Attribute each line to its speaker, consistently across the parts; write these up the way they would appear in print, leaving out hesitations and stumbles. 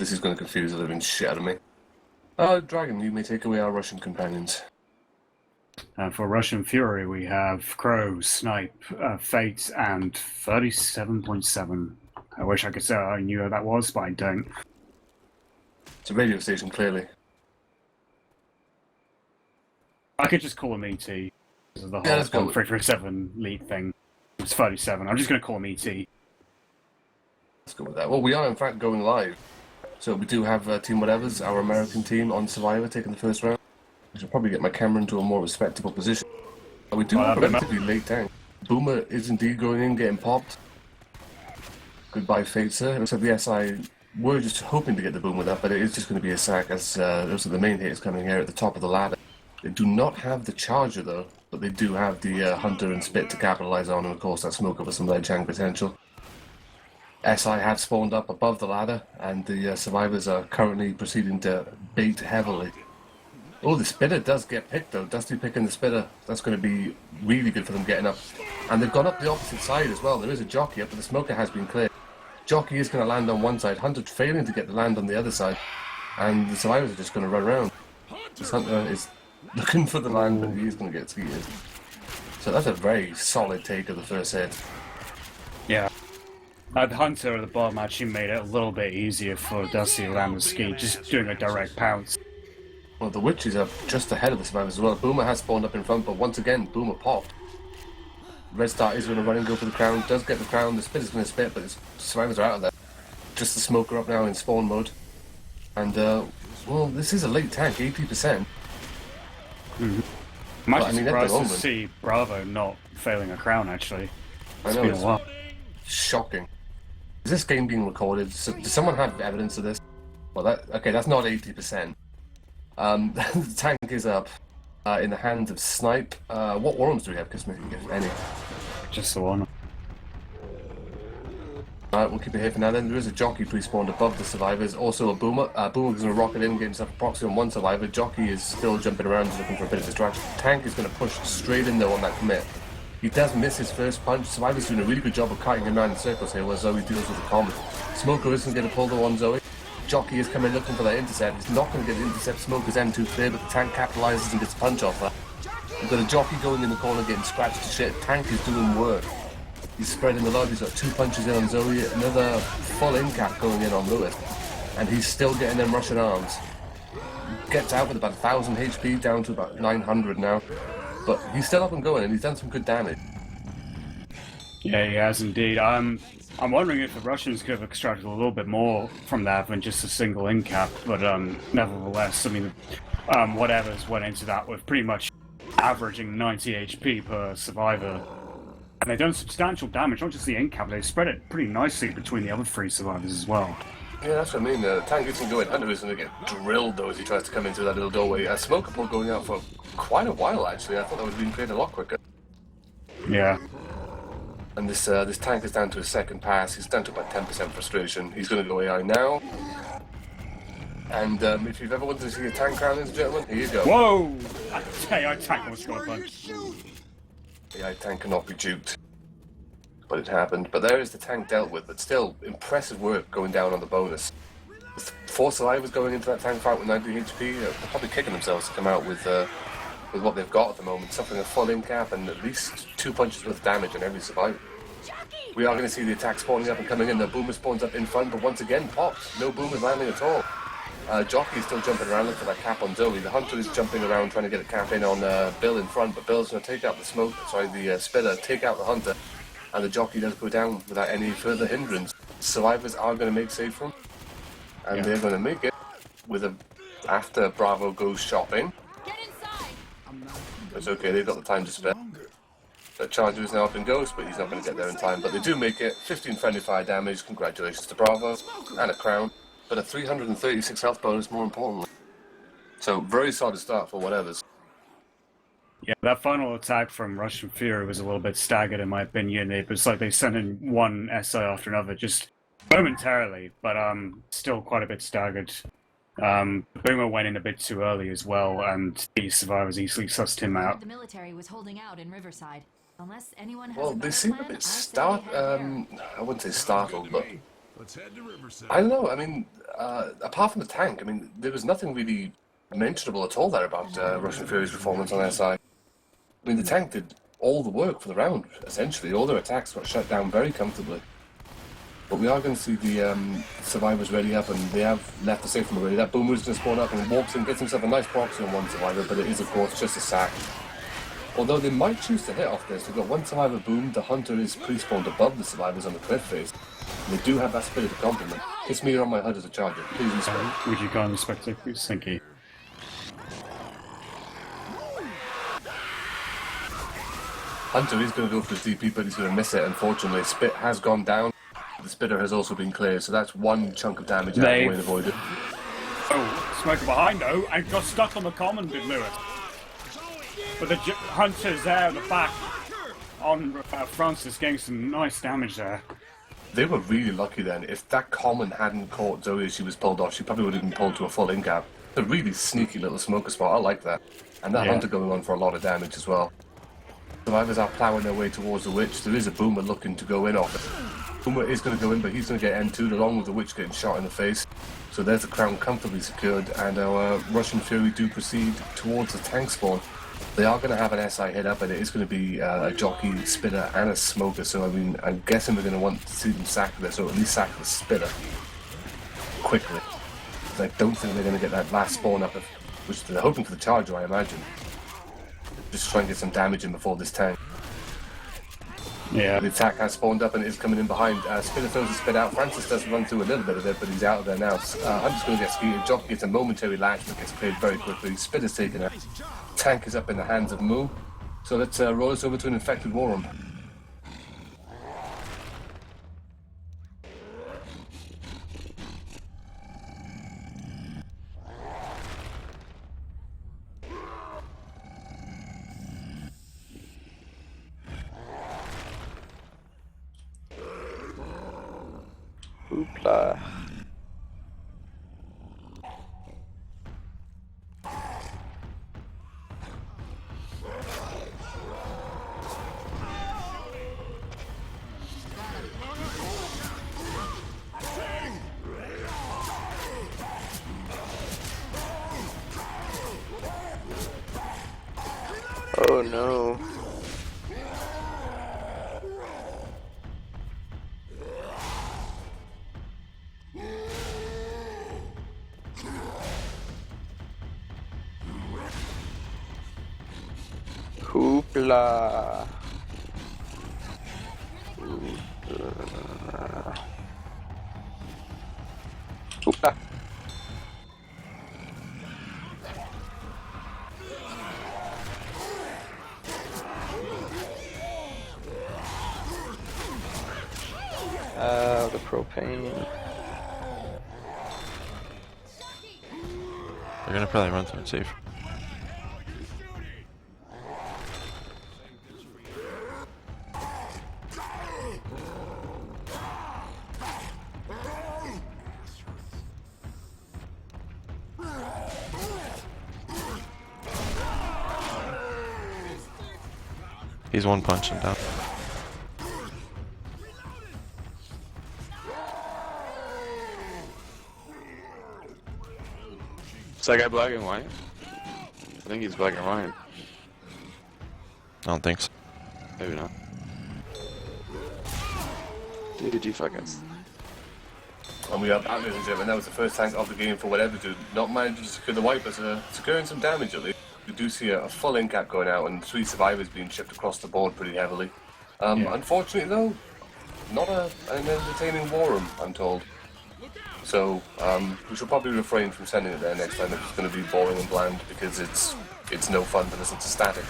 Speaker 1: This is going to confuse the living shit out of me. Dragon, you may take away our Russian companions.
Speaker 2: For Russian Fury, we have Crow, Snipe, Fate, and 37.7. I wish I could say I knew who that was, but I don't.
Speaker 1: It's a radio station, clearly.
Speaker 2: I could just call him ET. Because of the whole 337 lead thing. It's 37. I'm just going to call him ET.
Speaker 1: Let's go with that. Well, we are, in fact, going live. So we do have Team Whatevas, our American team, on Survivor, taking the first round. I should probably get my camera into a more respectable position. We do have a relatively late tank. Boomer is indeed going in, getting popped. Goodbye, Fate, sir. It looks like the SI were just hoping to get the Boomer that, but it is just going to be a sack, as those are the main hits coming here at the top of the ladder. They do not have the Charger, though, but they do have the Hunter and Spit to capitalize on, and of course that Smoker for some ledge hang potential. SI have spawned up above the ladder, and the survivors are currently proceeding to bait heavily. Oh, the Spitter does get picked, though. Dusty picking the Spitter. That's going to be really good for them getting up. And they've gone up the opposite side as well. There is a Jockey up, but the Smoker has been cleared. Jockey is going to land on one side. Hunter failing to get the land on the other side. And the survivors are just going to run around. This Hunter is looking for the land, but he is going to get skeeted. So that's a very solid take of the first hit.
Speaker 2: Yeah. The Hunter at the bottom actually made it a little bit easier for Dusty to land the ski, just doing a direct pounce.
Speaker 1: Well, the Witches are just ahead of the survivors as well. Boomer has spawned up in front, but once again, Boomer popped. Red Star is going to run and go for the crown, does get the crown, the Spit is going to spit, but the survivors are out of there. Just the Smoker up now in spawn mode. And, well, this is a late tank, 80%.
Speaker 2: I'm actually surprised to see Bravo not failing a crown, actually.
Speaker 1: I know, it's shocking. Is this game being recorded? Does someone have evidence of this? Well, that's not 80%. The tank is up in the hands of Snipe. What Worms do we have, Kismet, if any?
Speaker 2: Just the one.
Speaker 1: Alright, we'll keep it here for now then. There is a Jockey pre-spawned above the survivors. Also a Boomer. Boomer's going to rocket in, get himself a proxy on one survivor. Jockey is still jumping around, just looking for a bit of distraction. Tank is going to push straight in though on that commit. He does miss his first punch. Survivor's doing a really good job of cutting him around in circles here, where Zoe deals with the combo. Smoker isn't going to pull though on Zoe. Jockey is coming looking for that intercept. He's not going to get the intercept. Smoker's M2 clear, but the tank capitalizes and gets a punch off that. We've got a Jockey going in the corner getting scratched to shit. Tank is doing work. He's spreading the load. He's got 2 punches in on Zoe, another full in cap going in on Lewis, and he's still getting them Russian arms. Gets out with about 1,000 HP, down to about 900 now, but he's still up and going, and he's done some good damage.
Speaker 2: Yeah, he has indeed. I'm wondering if the Russians could have extracted a little bit more from that than just a single in cap, but nevertheless, I mean, Whatevas went into that with pretty much averaging 90 HP per survivor. And they've done substantial damage, not just the in cap, they spread it pretty nicely between the other 3 survivors as well.
Speaker 1: Yeah, that's what I mean. The tank isn't going. Hunter is going to get drilled though as he tries to come into that little doorway. Smoker ball going out for quite a while actually. I thought that was being played a lot quicker.
Speaker 2: Yeah.
Speaker 1: And this tank is down to his second pass. He's down to about 10% frustration. He's going to go AI now. And if you've ever wanted to see a tank crown, ladies and gentlemen, here you go.
Speaker 2: Whoa! AI tank almost got a punch.
Speaker 1: AI tank cannot be duped. But it happened. But there is the tank dealt with. But still, impressive work going down on the bonus. With 4 survivors going into that tank fight with 90 HP, they're probably kicking themselves to come out with what they've got at the moment. Suffering a full in cap and at least 2 punches worth of damage on every survivor. We are going to see the attack spawning up and coming in. The Boomer spawns up in front, but once again popped. No Boomers landing at all. Jockey is still jumping around looking for that cap on Zoe. The Hunter is jumping around trying to get a cap in on Bill in front, but Bill's going to take out the Spitter, take out the Hunter, and the Jockey does go down without any further hindrance. Survivors are going to make safe from, and they're going to make it with after Bravo goes shopping. It's okay, they've got the time to spare. The Charger is now up in Ghost, but he's not going to get there in time. But they do make it. 15 friendly fire damage. Congratulations to Bravo and a crown. But a 336 health bonus, more importantly. So, very solid start for Whatevas.
Speaker 2: Yeah, that final attack from Russian Fury was a little bit staggered, in my opinion. It was like they sent in one SI after another, just momentarily, but still quite a bit staggered. Boomer went in a bit too early as well, and the survivors easily sussed him out.
Speaker 3: The military was holding out in Riverside. Unless anyone has
Speaker 1: Well, they seem a bit I wouldn't say startled, but
Speaker 4: Let's head to Riverside.
Speaker 1: I don't know. I mean, apart from the tank, I mean, there was nothing really mentionable at all there about Russian Fury's performance on SI. I mean, the tank did all the work for the round, essentially. All their attacks got shut down very comfortably. But we are going to see the survivors ready up, and they have left the safe room ready. That boomer's going to spawn up and walks in, gets himself a nice proxy on one survivor, but it is, of course, just a sack. Although they might choose to hit off this. They've got one survivor boom, the hunter is pre-spawned above the survivors on the cliff face. And they do have that spirit to complement. It's me on my HUD as a charger. Please respect.
Speaker 2: Would you go and respect it, please? Thank you.
Speaker 1: Hunter is going to go for the DP, but he's going to miss it, unfortunately. Spit has gone down. The spitter has also been cleared, so that's one chunk of damage out of the way avoided.
Speaker 2: Oh, smoker behind though, and got stuck on the common, did Lewis. But the hunter's there at the back on Francis, getting some nice damage there.
Speaker 1: They were really lucky then. If that common hadn't caught Zoe as she was pulled off, she probably would have been pulled to a full in-cap. A really sneaky little smoker spot, I like that. And that hunter going on for a lot of damage as well. Survivors are ploughing their way towards the witch. There is a boomer looking to go in off it. Boomer is going to go in, but he's going to get N2'd along with the witch getting shot in the face. So there's the crown comfortably secured, and our Russian Fury do proceed towards the tank spawn. They are going to have an SI hit up, and it is going to be a jockey, spitter, and a smoker. So I mean, I'm guessing we're going to want to see them sack this, or at least sack the spitter quickly. I don't think they're going to get that last spawn up, which they're hoping for the charger, I imagine. Just try and get some damage in before this tank.
Speaker 2: Yeah.
Speaker 1: The attack has spawned up and it is coming in behind. Spitter throws the spit out. Francis does run through a little bit of it, but he's out of there now. I'm just going to get skeeted. Jockey gets a momentary latch, but gets cleared very quickly. Spitter's taken out. Tank is up in the hands of Moo. So let's roll us over to an infected war room.
Speaker 5: Hoopla. Oh no. Hoopla. Hoopla. The propane.
Speaker 6: They're gonna probably run through it safe. He's one punch and down.
Speaker 5: Is that guy black and white? I think he's black and white.
Speaker 6: I don't think so.
Speaker 5: Maybe not. Dude, you fucking...
Speaker 1: And we are back, ladies and gentlemen. That was the first tank of the game for whatever dude. Not managing to secure the wipe, but securing some damage at least. We do see a full in-cap going out and 3 survivors being shipped across the board pretty heavily. Unfortunately though, not an entertaining war room, I'm told. So we should probably refrain from sending it there next time if it's going to be boring and bland, because it's no fun to listen to static.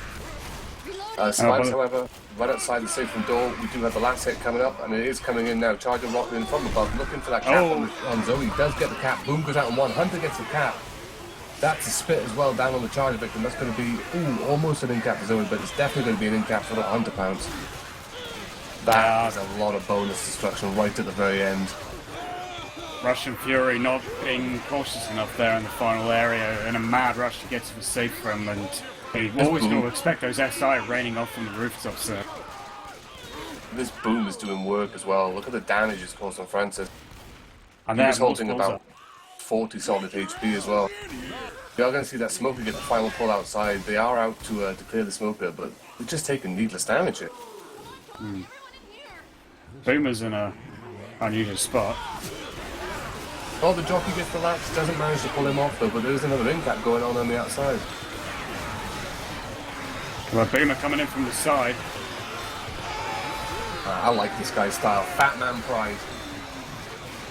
Speaker 1: Survivors, however, right outside the safe room door, we do have the last hit coming up, and it is coming in now. Charger rocking in from above, looking for that cap on Zoe. Does get the cap. Boom goes out on one. Hunter gets the cap. That's a spit as well down on the charger victim. That's going to be almost an in-cap for Zoe, but it's definitely going to be an in-cap for the Hunter pounce. That is a lot of bonus destruction right at the very end.
Speaker 2: Russian Fury not being cautious enough there in the final area, in a mad rush to get to the safe room, and you're always going to expect those SI raining off from the rooftops there.
Speaker 1: This boom is doing work as well. Look at the damage it's caused on Francis.
Speaker 2: And
Speaker 1: He
Speaker 2: then
Speaker 1: was holding
Speaker 2: multiples
Speaker 1: about 40 solid HP as well. You are going to see that Smoker get the final pull outside. They are out to clear the Smoker, but they're just taking needless damage here.
Speaker 2: Boomer's in a unusual spot.
Speaker 1: Oh, the jockey gets relaxed, doesn't manage to pull him off though, but there is another impact going on the outside.
Speaker 2: Well, Boomer coming in from the side.
Speaker 1: I like this guy's style. Fat Man Pride.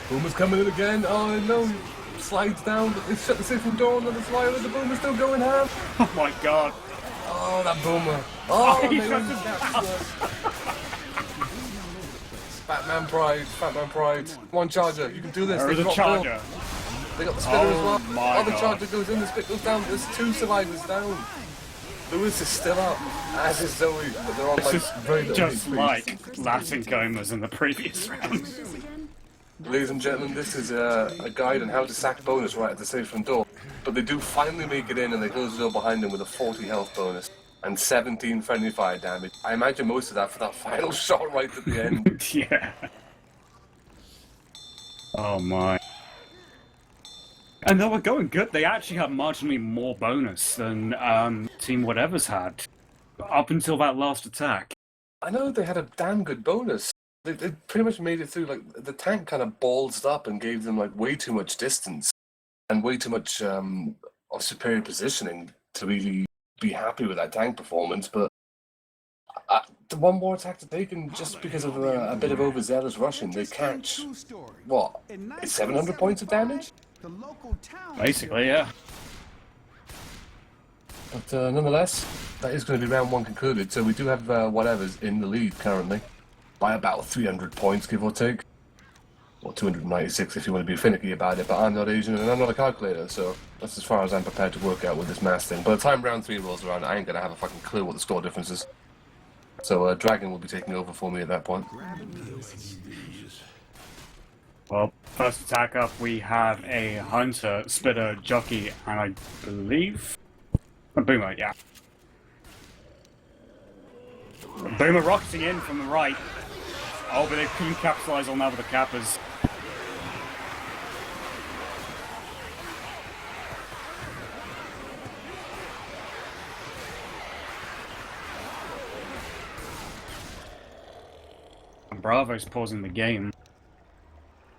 Speaker 1: Boomer's coming in again. Oh no, he slides down, but they shut the safe door on the flyer, and the Boomer's still going ham.
Speaker 2: Oh my god.
Speaker 1: Oh, that Boomer. Oh,
Speaker 2: he
Speaker 1: they
Speaker 2: shut
Speaker 1: win
Speaker 2: the
Speaker 1: the Fat Man Pride, Fat Man Pride. One charger, you can do this.
Speaker 2: There is
Speaker 1: They've
Speaker 2: a
Speaker 1: got
Speaker 2: charger.
Speaker 1: Bill. They got the spinner as well.
Speaker 2: my
Speaker 1: Oh, the
Speaker 2: God.
Speaker 1: charger goes in, the spit goes down. There's 2 survivors down. Lewis is still up, as is Zoe, but they're on
Speaker 2: This
Speaker 1: like
Speaker 2: is
Speaker 1: very little
Speaker 2: just
Speaker 1: HP.
Speaker 2: like Latin comas in the previous round.
Speaker 1: Ladies and gentlemen, this is a guide on how to sack bonus right at the safe front door. But they do finally make it in, and they close the door behind them with a 40 health bonus and 17 friendly fire damage. I imagine most of that for that final shot right at the end.
Speaker 2: Yeah. Oh my. And they were going good. They actually had marginally more bonus than Team Whatever's had up until that last attack.
Speaker 1: I know they had a damn good bonus. They pretty much made it through. Like the tank kind of ballsed up and gave them like way too much distance and way too much of superior positioning to really be happy with that tank performance. But the one more attack to take, and just because of a bit of overzealous rushing, they catch what? It's 700 points of damage.
Speaker 2: Basically, yeah.
Speaker 1: But nonetheless, that is going to be round 1 concluded. So we do have whatever's in the lead currently by about 300 points, give or take. Or 296 if you want to be finicky about it. But I'm not Asian and I'm not a calculator, so that's as far as I'm prepared to work out with this mass thing. By the time round 3 rolls around, I ain't going to have a fucking clue what the score difference is. So Dragon will be taking over for me at that point.
Speaker 2: Well, first attack up, we have a Hunter, Spitter, Jockey, and I believe a Boomer, yeah. Boomer rocketing in from the right. Oh, but they couldn't capitalize on that with the Kappas. And Bravo's pausing the game.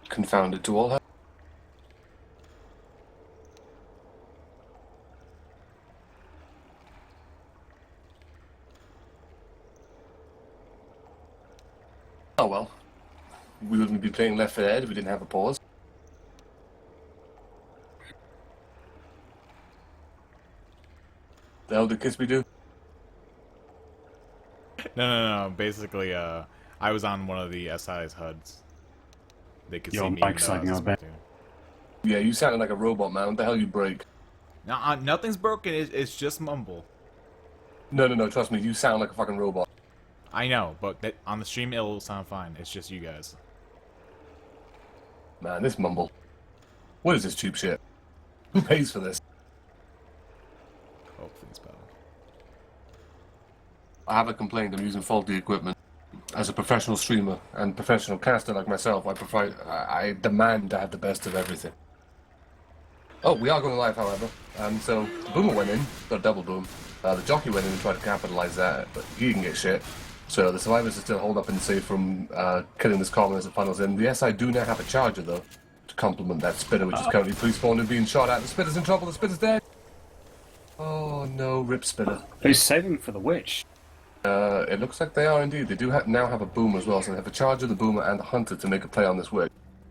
Speaker 1: Confounded to all hell. Oh well. We wouldn't be playing Left 4 Dead if we didn't have a pause. The hell did Kisby do?
Speaker 4: No. Basically, I was on one of the SI's HUDs. They could
Speaker 2: Your
Speaker 4: see me.
Speaker 2: mic's
Speaker 4: even though I
Speaker 2: lagging
Speaker 4: was
Speaker 2: a bit.
Speaker 1: Yeah, you sounded like a robot, man. What the hell you break?
Speaker 4: No, nothing's broken. It's just mumble.
Speaker 1: No, trust me, you sound like a fucking robot.
Speaker 4: I know, but on the stream it'll sound fine. It's just you guys.
Speaker 1: Man, this mumble. What is this cheap shit? Who pays for this?
Speaker 4: Hopefully it's better.
Speaker 1: I have a complaint. I'm using faulty equipment. As a professional streamer and professional caster like myself, I demand to have the best of everything. Oh, we are going live, however. So the Boomer went in, got a double boom. The Jockey went in and tried to capitalize that, but he didn't get shit. So the survivors are still holed up and safe from killing this common as it funnels in. The SI do now have a charger, though, to complement that Spitter, which is currently pre-spawned and being shot at. The Spitter's in trouble, the Spitter's dead! Oh no, rip Spitter.
Speaker 2: Who's saving for the Witch?
Speaker 1: It looks like they are indeed. They do now have a Boomer as well, so they have a Charger, the Boomer, and the Hunter to make a play on this witch.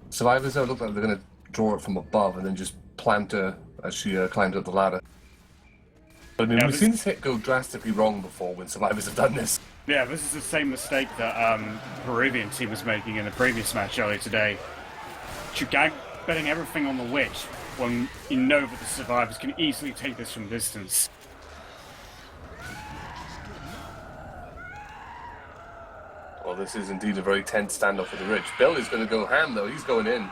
Speaker 1: Survivors, though, look like they're going to draw it from above and then just plant her as she climbs up the ladder. But I mean, we've seen this hit go drastically wrong before when Survivors have done this.
Speaker 2: Yeah, this is the same mistake that Peruvian team was making in the previous match earlier today. Betting everything on the Witch when you know that the Survivors can easily take this from distance.
Speaker 1: Well, this is indeed a very tense standoff for the Rich. Bill is going to go ham, though. He's going in.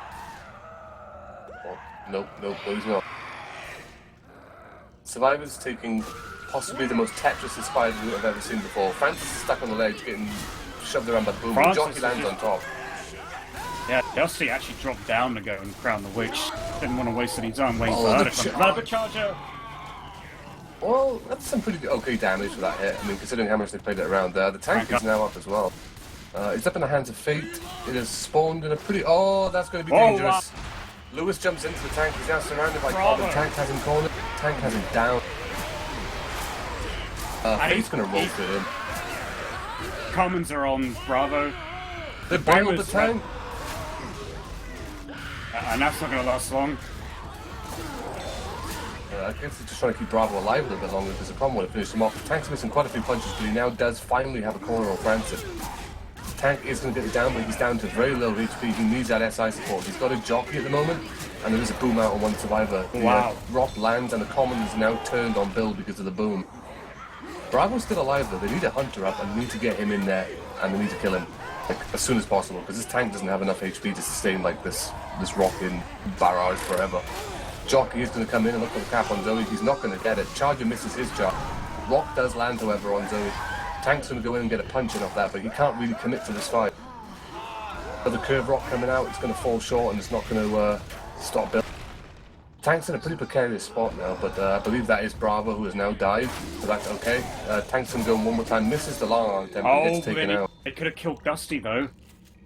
Speaker 1: Oh, no, he's not. Survivors taking possibly the most Tetris-inspired route I've ever seen before. Francis is stuck on the ledge, getting shoved around by the Boomer. Jockey lands on top.
Speaker 2: Yeah, Dusty actually dropped down to go and crown the witch. Didn't want to waste any time waiting
Speaker 1: Oh,
Speaker 2: for her
Speaker 1: the
Speaker 2: to come. Another charger!
Speaker 1: Well, that's some pretty okay damage for that hit. I mean, considering how much they played it around there. The tank is now up as well. It's up in the hands of fate. It has spawned in a pretty... Oh, that's going to be dangerous.
Speaker 2: Wow.
Speaker 1: Lewis jumps into the tank. He's now surrounded by
Speaker 2: Bravo.
Speaker 1: Common. Tank has him cornered. Tank has him down. Fate's going to roll through him.
Speaker 2: Commons are on Bravo.
Speaker 1: They bundled the
Speaker 2: was-
Speaker 1: tank.
Speaker 2: And that's not going to last long.
Speaker 1: I guess he's just trying to keep Bravo alive a little bit longer because the Common would have finished him off. The tank's missing quite a few punches, but he now does finally have a corner on Francis. Tank is going to get it down, but he's down to very low HP. He needs that SI support. He's got a jockey at the moment, and there is a boom out on one survivor.
Speaker 2: Wow.
Speaker 1: The rock lands, and the Common is now turned on Bill because of the boom. Bravo's still alive, though. They need a hunter up, and they need to get him in there, and they need to kill him like, as soon as possible, because this tank doesn't have enough HP to sustain like this rocking barrage forever. Jockey is going to come in and look for the cap on Zoe. He's not going to get it. Charger misses his charge. Rock does land, however, on Zoe. Tank's going to go in and get a punch in off that, but he can't really commit to this fight. Another curve rock coming out, it's going to fall short and it's not going to stop Bill. Tank's in a pretty precarious spot now, but I believe that is Bravo who has now died, so that's okay. Tank's going to go in one more time, misses the long arm attempt and gets taken out.
Speaker 2: It could have killed Dusty though.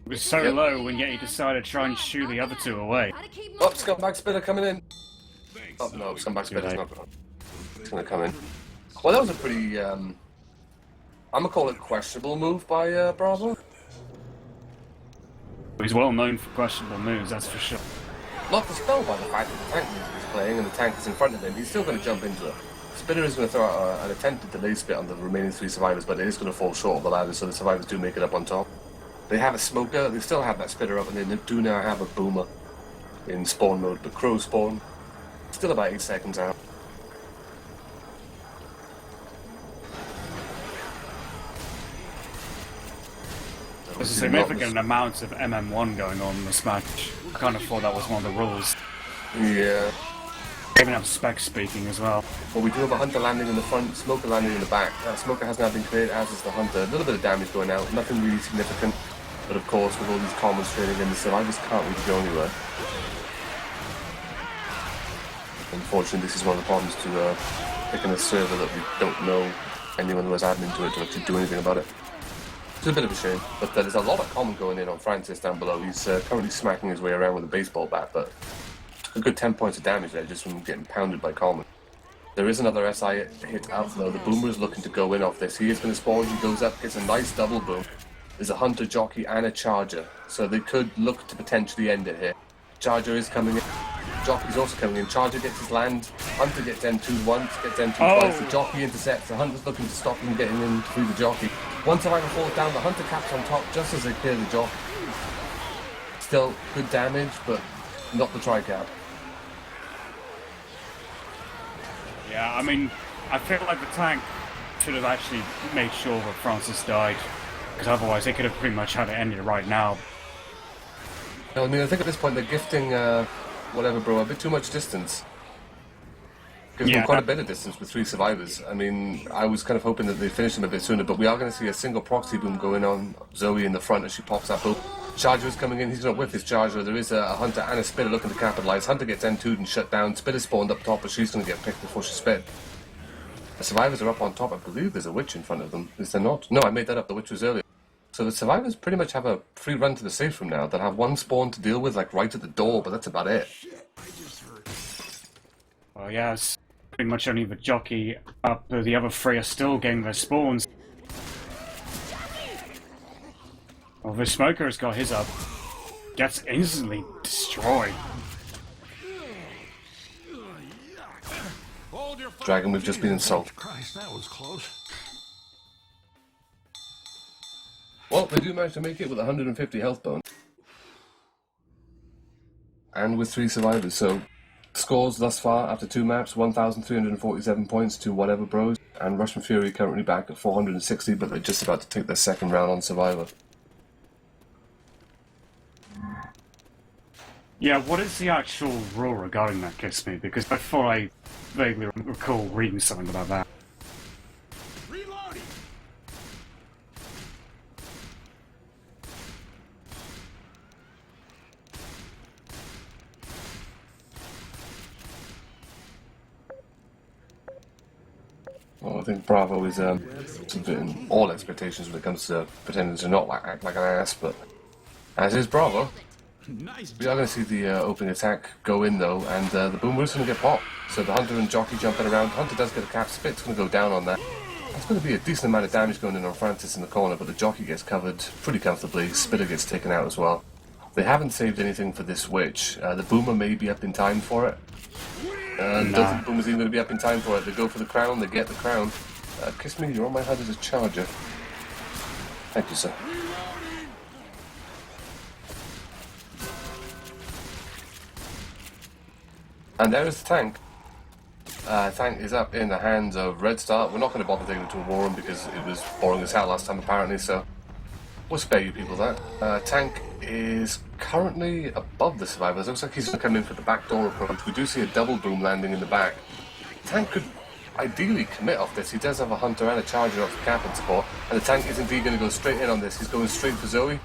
Speaker 2: It was so
Speaker 1: Yep.
Speaker 2: low, and yet he decided to try and shoo the other two away.
Speaker 3: Gotta keep
Speaker 1: Oh,
Speaker 3: moving.
Speaker 1: Scumbag Spitter coming in. Oh no, Scumbag Spitter's not going. It's going to come in. Well, that was a pretty, I'm going to call it questionable move by Bravo.
Speaker 2: He's well known for questionable moves, that's for sure.
Speaker 1: Not dispelled by the fact that the tank music is playing and the tank is in front of him. He's still going to jump into it. Spitter is going to throw out an attempted delay spit on the remaining three survivors, but it is going to fall short of the ladder, so the survivors do make it up on top. They have a smoker, they still have that Spitter up, and they do now have a boomer in spawn mode, but Crow spawn, still about 8 seconds out.
Speaker 2: There's a significant amount of MM1 going on in this match. I kind of thought that was one of the rules.
Speaker 1: Yeah.
Speaker 2: They even have spec speaking as well.
Speaker 1: Well, we do have a Hunter landing in the front, Smoker landing in the back. Smoker has now been cleared, as is the Hunter. A little bit of damage going out, nothing really significant. But of course, with all these commons trading in, the survivors can't really go anywhere. Unfortunately, this is one of the problems to picking a server that we don't know anyone who has admin to it to actually do anything about it. It's a bit of a shame, but there's a lot of common going in on Francis down below. He's currently smacking his way around with a baseball bat, but took a good 10 points of damage there just from getting pounded by common. There is another SI hit out though. The Boomer is looking to go in off this. He is going to spawn, he goes up, gets a nice double boom. There's a Hunter, Jockey and a Charger, so they could look to potentially end it here. Charger is coming in. Jockey's also coming in. Charger gets his land. Hunter gets M2 once, gets M2 twice. The Jockey intercepts. The Hunter's looking to stop him getting in through the Jockey. One survivor falls down. The Hunter caps on top just as they clear the Jockey. Still good damage, but not the tri-cap.
Speaker 2: Yeah, I mean, I feel like the tank should have actually made sure that Francis died. Because otherwise they could have pretty much had it ended right now.
Speaker 1: No, I mean, I think at this point they're gifting, whatever, bro, a bit too much distance. Gives them quite a bit of distance with 3 survivors. I mean, I was kind of hoping that they'd finish them a bit sooner, but we are going to see a single proxy boom going on Zoe in the front as she pops that boom. Charger is coming in, he's going to whip his Charger. There is a Hunter and a Spitter looking to capitalize. Hunter gets M2'd and shut down. Spitter spawned up top, but she's going to get picked before she spit. The survivors are up on top. I believe there's a witch in front of them. Is there not? No, I made that up. The witch was earlier. So the survivors pretty much have a free run to the safe room now. They'll have one spawn to deal with, like right at the door, but that's about it.
Speaker 2: Well, yeah, it's pretty much only the Jockey up. The other 3 are still getting their spawns. Well, the Smoker has got his up. Gets instantly destroyed.
Speaker 1: Dragon, we've just been insulted.
Speaker 7: Christ, that was close.
Speaker 1: Well, they do manage to make it with 150 health bone. And with 3 survivors, so scores thus far after 2 maps, 1,347 points to whatever bros, and Russian Fury currently back at 460, but they're just about to take their second round on Survivor.
Speaker 2: Yeah, what is the actual rule regarding that, Kiss Me? Because I thought I vaguely recall reading something about that.
Speaker 7: Reloading.
Speaker 1: Well, I think Bravo is subverting all expectations when it comes to pretending to not act like an ass, but as is Bravo.
Speaker 7: Nice.
Speaker 1: We are going to see the opening attack go in though, and the Boomer is going to get popped. So the Hunter and Jockey jumping around. Hunter does get a cap. Spit's going to go down on that. That's going to be a decent amount of damage going in on Francis in the corner, but the Jockey gets covered pretty comfortably. Spitter gets taken out as well. They haven't saved anything for this Witch. The Boomer may be up in time for it. Don't think the Boomer's even going to be up in time for it. They go for the crown, they get the crown. Kiss me, you're on my HUD as a charger. Thank you, sir. And there is the tank. Tank is up in the hands of Red Star. We're not going to bother taking it to a war room because it was boring as hell last time apparently, so we'll spare you people that. Tank is currently above the survivors. Looks like he's going to come in for the back door approach. We do see a double boom landing in the back. Tank could ideally commit off this. He does have a Hunter and a Charger off the cap and support, and the tank is indeed going to go straight in on this. He's going straight for Zoe.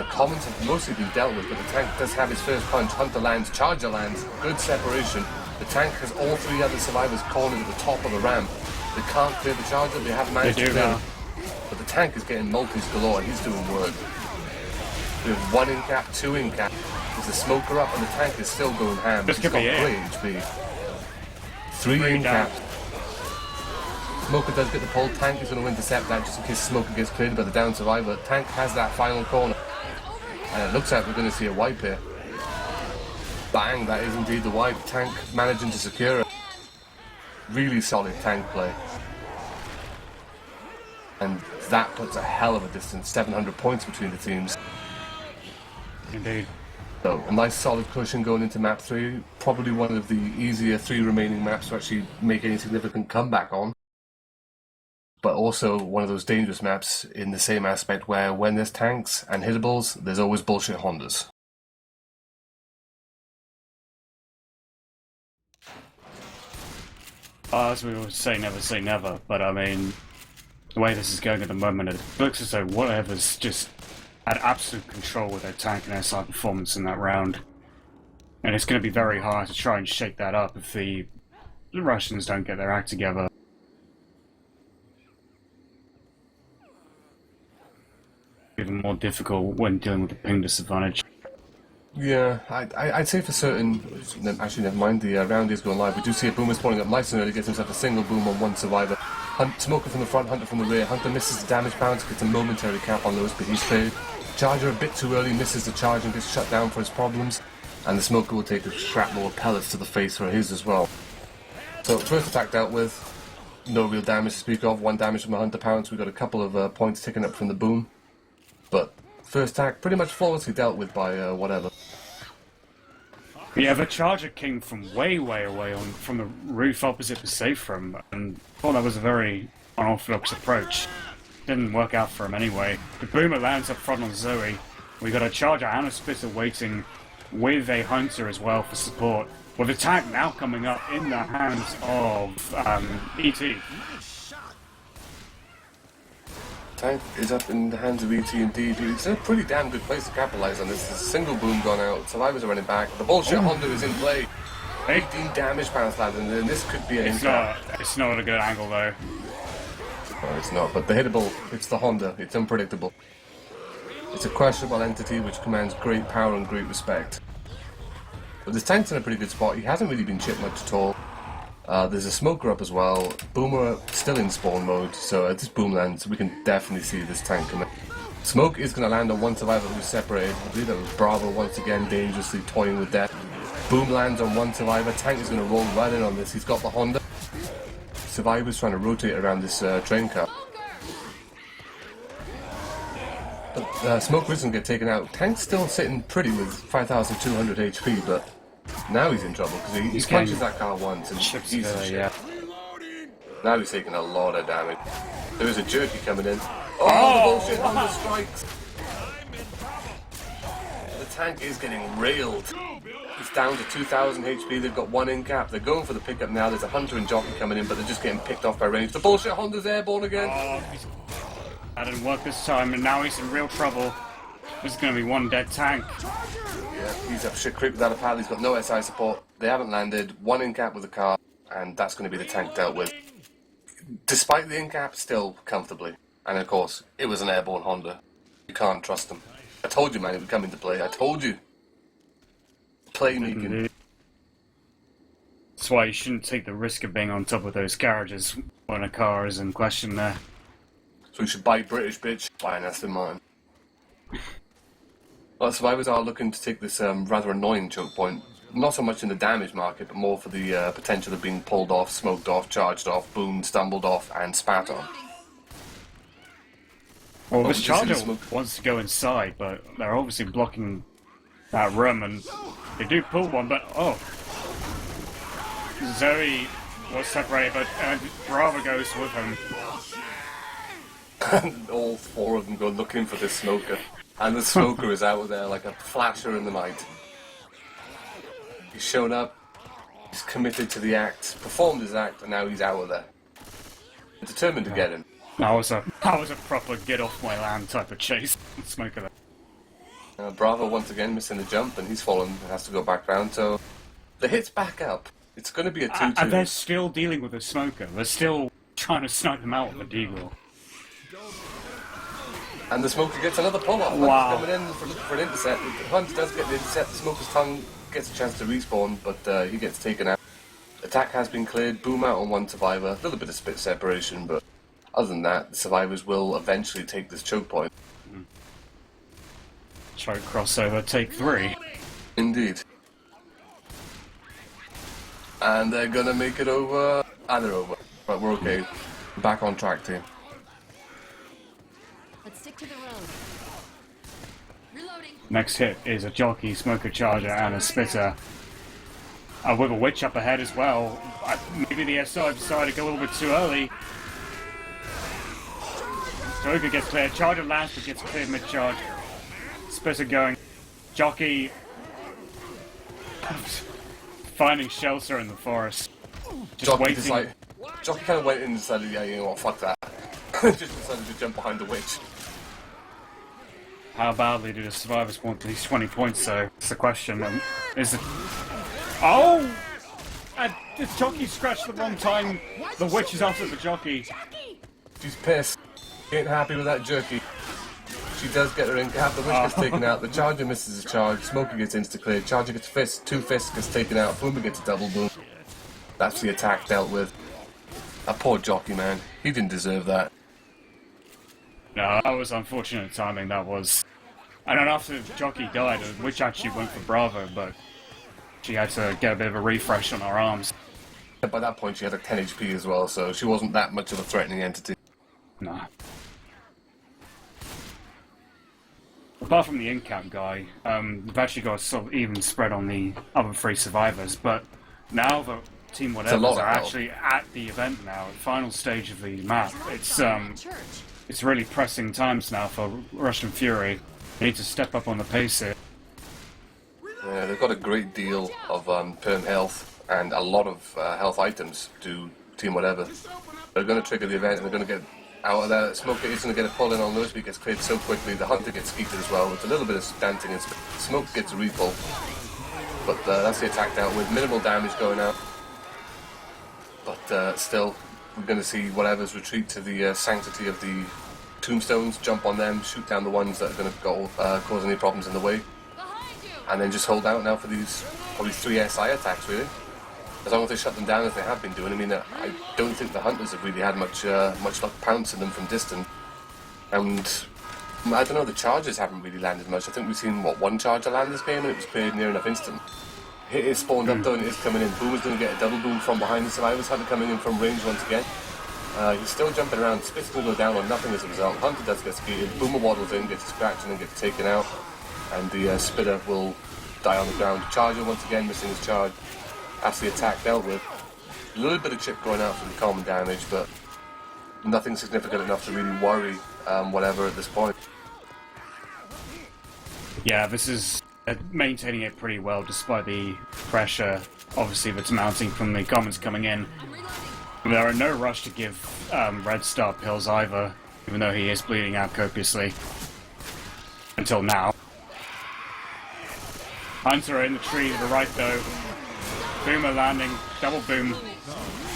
Speaker 1: Commons have mostly been dealt with, but the tank does have his first punch. Hunter lands, Charger lands, good separation. The tank has all three other survivors cornered at the top of the ramp. They can't clear the Charger, they have managed to clear it. But the tank is getting multis galore, and he's doing work. We have 1 in cap, 2 in cap. There's a smoker up, and the tank is still going ham. He's got great HP. 3 in cap. Smoker does get the pull. Tank is going to intercept that just in case Smoker gets cleared by the down survivor. Tank has that final corner. And it looks like we're going to see a wipe here. Bang, that is indeed the wipe. Tank managing to secure it. Really solid tank play. And that puts a hell of a distance. 700 points between the teams.
Speaker 2: Indeed.
Speaker 1: So, a nice solid cushion going into map 3. Probably one of the easier 3 remaining maps to actually make any significant comeback on. But also one of those dangerous maps in the same aspect where when there's tanks and hittables, there's always bullshit Hondas.
Speaker 2: As we always say never, but I mean, the way this is going at the moment, it looks as though whatever's just had absolute control with their tank and SI performance in that round. And it's going to be very hard to try and shake that up if the Russians don't get their act together. Even more difficult when dealing with the ping disadvantage.
Speaker 1: Yeah, I'd say for certain, actually never mind, the round is going live. We do see a Boomer spawning up nice and early, gets himself a single boom on 1 survivor. Smoker from the front, Hunter from the rear. Hunter misses the damage bounce, gets a momentary cap on those, but he's cleared. Charger a bit too early, misses the charge and gets shut down for his problems. And the Smoker will take a shrapnel of pellets to the face for his as well. So first attack dealt with, no real damage to speak of, 1 damage from the Hunter pounce. We got a couple of points ticking up from the boom. But first attack pretty much flawlessly dealt with by whatever.
Speaker 2: Yeah, the Charger came from way away from the roof opposite the safe room, and I thought that was a very unorthodox approach. Didn't work out for him anyway. The Boomer lands up front on Zoe. We got a Charger and a Spitter waiting with a Hunter as well for support. With the tank now coming up in the hands of ET.
Speaker 1: Tank is up in the hands of ET indeed. It's a pretty damn good place to capitalise on this. There's a single boom gone out, survivors are running back. The bullshit Honda is in play. 18 damage pounds landed, and this could be an impact.
Speaker 2: It's not a good angle though.
Speaker 1: No, it's not, but the hittable, it's the Honda, it's unpredictable. It's a questionable entity which commands great power and great respect. But this tank's in a pretty good spot. He hasn't really been chipped much at all. There's a Smoker up as well. Boomer still in spawn mode, so at this boom lands, we can definitely see this tank coming. Smoke is going to land on 1 survivor who's separated. I believe that was Bravo once again dangerously toying with death. Boom lands on 1 survivor. Tank is going to roll right in on this. He's got the Honda. Survivor's trying to rotate around this train car. But Smoke doesn't get taken out. Tank's still sitting pretty with 5,200 HP, but now he's in trouble because he punches that car once and
Speaker 2: Chips
Speaker 1: he's
Speaker 2: it, yeah.
Speaker 1: Now he's taking a lot of damage. There is a jerky coming in. Oh, the bullshit Honda strikes! The tank is getting railed. It's down to 2,000 HP. They've got 1 in cap. They're going for the pickup now. There's a Hunter and Jockey coming in, but they're just getting picked off by range. The bullshit Honda's airborne again.
Speaker 2: That didn't work this time, and now he's in real trouble. There's going to be 1 dead tank.
Speaker 1: Yeah, he's up shit creek without a pal. He's got no SI support. They haven't landed. 1 in cap with the car, and that's going to be the tank dealt with. Despite the in-cap, still comfortably. And of course, it was an airborne Honda. You can't trust them. I told you, man, it would come into play. I told you. Play Negan.
Speaker 2: That's why you shouldn't take the risk of being on top of those garages when a car is in question there.
Speaker 1: So we should buy British, bitch. Buy an Aston Martin. Well, survivors are looking to take this rather annoying choke point. Not so much in the damage market, but more for the potential of being pulled off, smoked off, charged off, boomed, stumbled off, and spat on.
Speaker 2: Well,
Speaker 1: Oh,
Speaker 2: this
Speaker 1: just in the
Speaker 2: charger
Speaker 1: smoke.
Speaker 2: wants to go inside, but they're obviously blocking that room, and they do pull one, but oh. Zoe was separated, but Bravo goes with him.
Speaker 1: All four of them go looking for this smoker. And the smoker is out there like a flasher in the night. He's shown up, he's committed to the act, performed his act, and now he's out of there. Determined to get him.
Speaker 2: That was a proper get off my land type of chase. Smoker there.
Speaker 1: Bravo once again missing the jump, and he's fallen and has to go back down, so the hit's back up. It's going to be a 2-2.
Speaker 2: And they're still dealing with the smoker. They're still trying to snipe him out with a deagle.
Speaker 1: And the smoker gets another pull-off.
Speaker 2: Wow.
Speaker 1: Coming in for an intercept. Hunt does get the intercept. The smoker's tongue gets a chance to respawn, but he gets taken out. Attack has been cleared. Boom out on one survivor. A little bit of spit separation, but other than that, the survivors will eventually take this choke point.
Speaker 2: Choke crossover, take 3.
Speaker 1: Indeed. And they're gonna make it over. And they're over. But we're okay. Back on track, team.
Speaker 3: Let's stick to the road. Reloading.
Speaker 2: Next hit is a jockey, smoker charger, and a spitter. With a witch up ahead as well. Maybe the SI decided to go a little bit too early. Smoker gets cleared. Charger lands but gets cleared mid-charge. Spitter going. Jockey finding shelter in the forest. Just
Speaker 1: Jockey
Speaker 2: waiting.
Speaker 1: Jockey kind of went in and decided, yeah, you know what, fuck that. Just decided to jump behind the witch.
Speaker 2: How badly do the survivors want these 20 points, though? It's the question. Is it... Oh! The jockey scratched the wrong time. The witch is after the jockey.
Speaker 1: She's pissed. She ain't happy with that jerky. She does get her in cap, the witch gets taken out, the charger misses his charge, smoker gets insta-cleared, charger gets fist, 2 fists gets taken out, boomer gets a double boom. That's the attack dealt with. That poor jockey, man. He didn't deserve that.
Speaker 2: No, that was unfortunate timing, that was. And then after the jockey died, the witch actually went for Bravo, but she had to get a bit of a refresh on her arms.
Speaker 1: By that point she had like 10 HP as well, so she wasn't that much of a threatening entity.
Speaker 2: No. Apart from the in-cap guy, we've actually got a sort of even spread on the other 3 survivors, but now the Team
Speaker 1: a lot
Speaker 2: Whatevas
Speaker 1: of
Speaker 2: are
Speaker 1: help.
Speaker 2: actually at the event now, final stage of the map.
Speaker 3: Church.
Speaker 2: It's really pressing times now for Russian Fury. They need to step up on the pace here.
Speaker 1: Yeah, they've got a great deal of perm health and a lot of health items to Team Whatever. They're going to trigger the event and they're going to get out of there. Smoker is going to get a pull in on Lewis, but he gets cleared so quickly. The Hunter gets skeeted as well. It's a little bit of dancing and Smoke gets a repull. But that's the attack dealt with. Minimal damage going out. But still, we're going to see Whatever's retreat to the sanctity of the tombstones, jump on them, shoot down the ones that are going to cause any problems in the way. And then just hold out now for these probably 3 SI attacks, really. As long as they shut them down as they have been doing. I mean, I don't think the Hunters have really had much luck pouncing them from distance. And I don't know, the charges haven't really landed much. I think we've seen, what, 1 charger land this game, and it was cleared near enough instant. Hit is spawned up though, and it is coming in. Boomer's going to get a double boom from behind the survivors. Hunter coming in from range once again. He's still jumping around. Spit's going to go down on nothing as a result. Hunter does get skated. Boomer waddles in, gets a scratch, and then gets taken out. And the Spitter will die on the ground. Charger once again missing his charge. That's the attack dealt with. A little bit of chip going out from the common damage, but nothing significant enough to really worry Whatever at this point.
Speaker 2: Yeah, this is maintaining it pretty well despite the pressure, obviously, that's mounting from the commons coming in. There are no rush to give Red Star pills either, even though he is bleeding out copiously. Until now. Hunter in the tree to the right though. Boomer landing, double boom.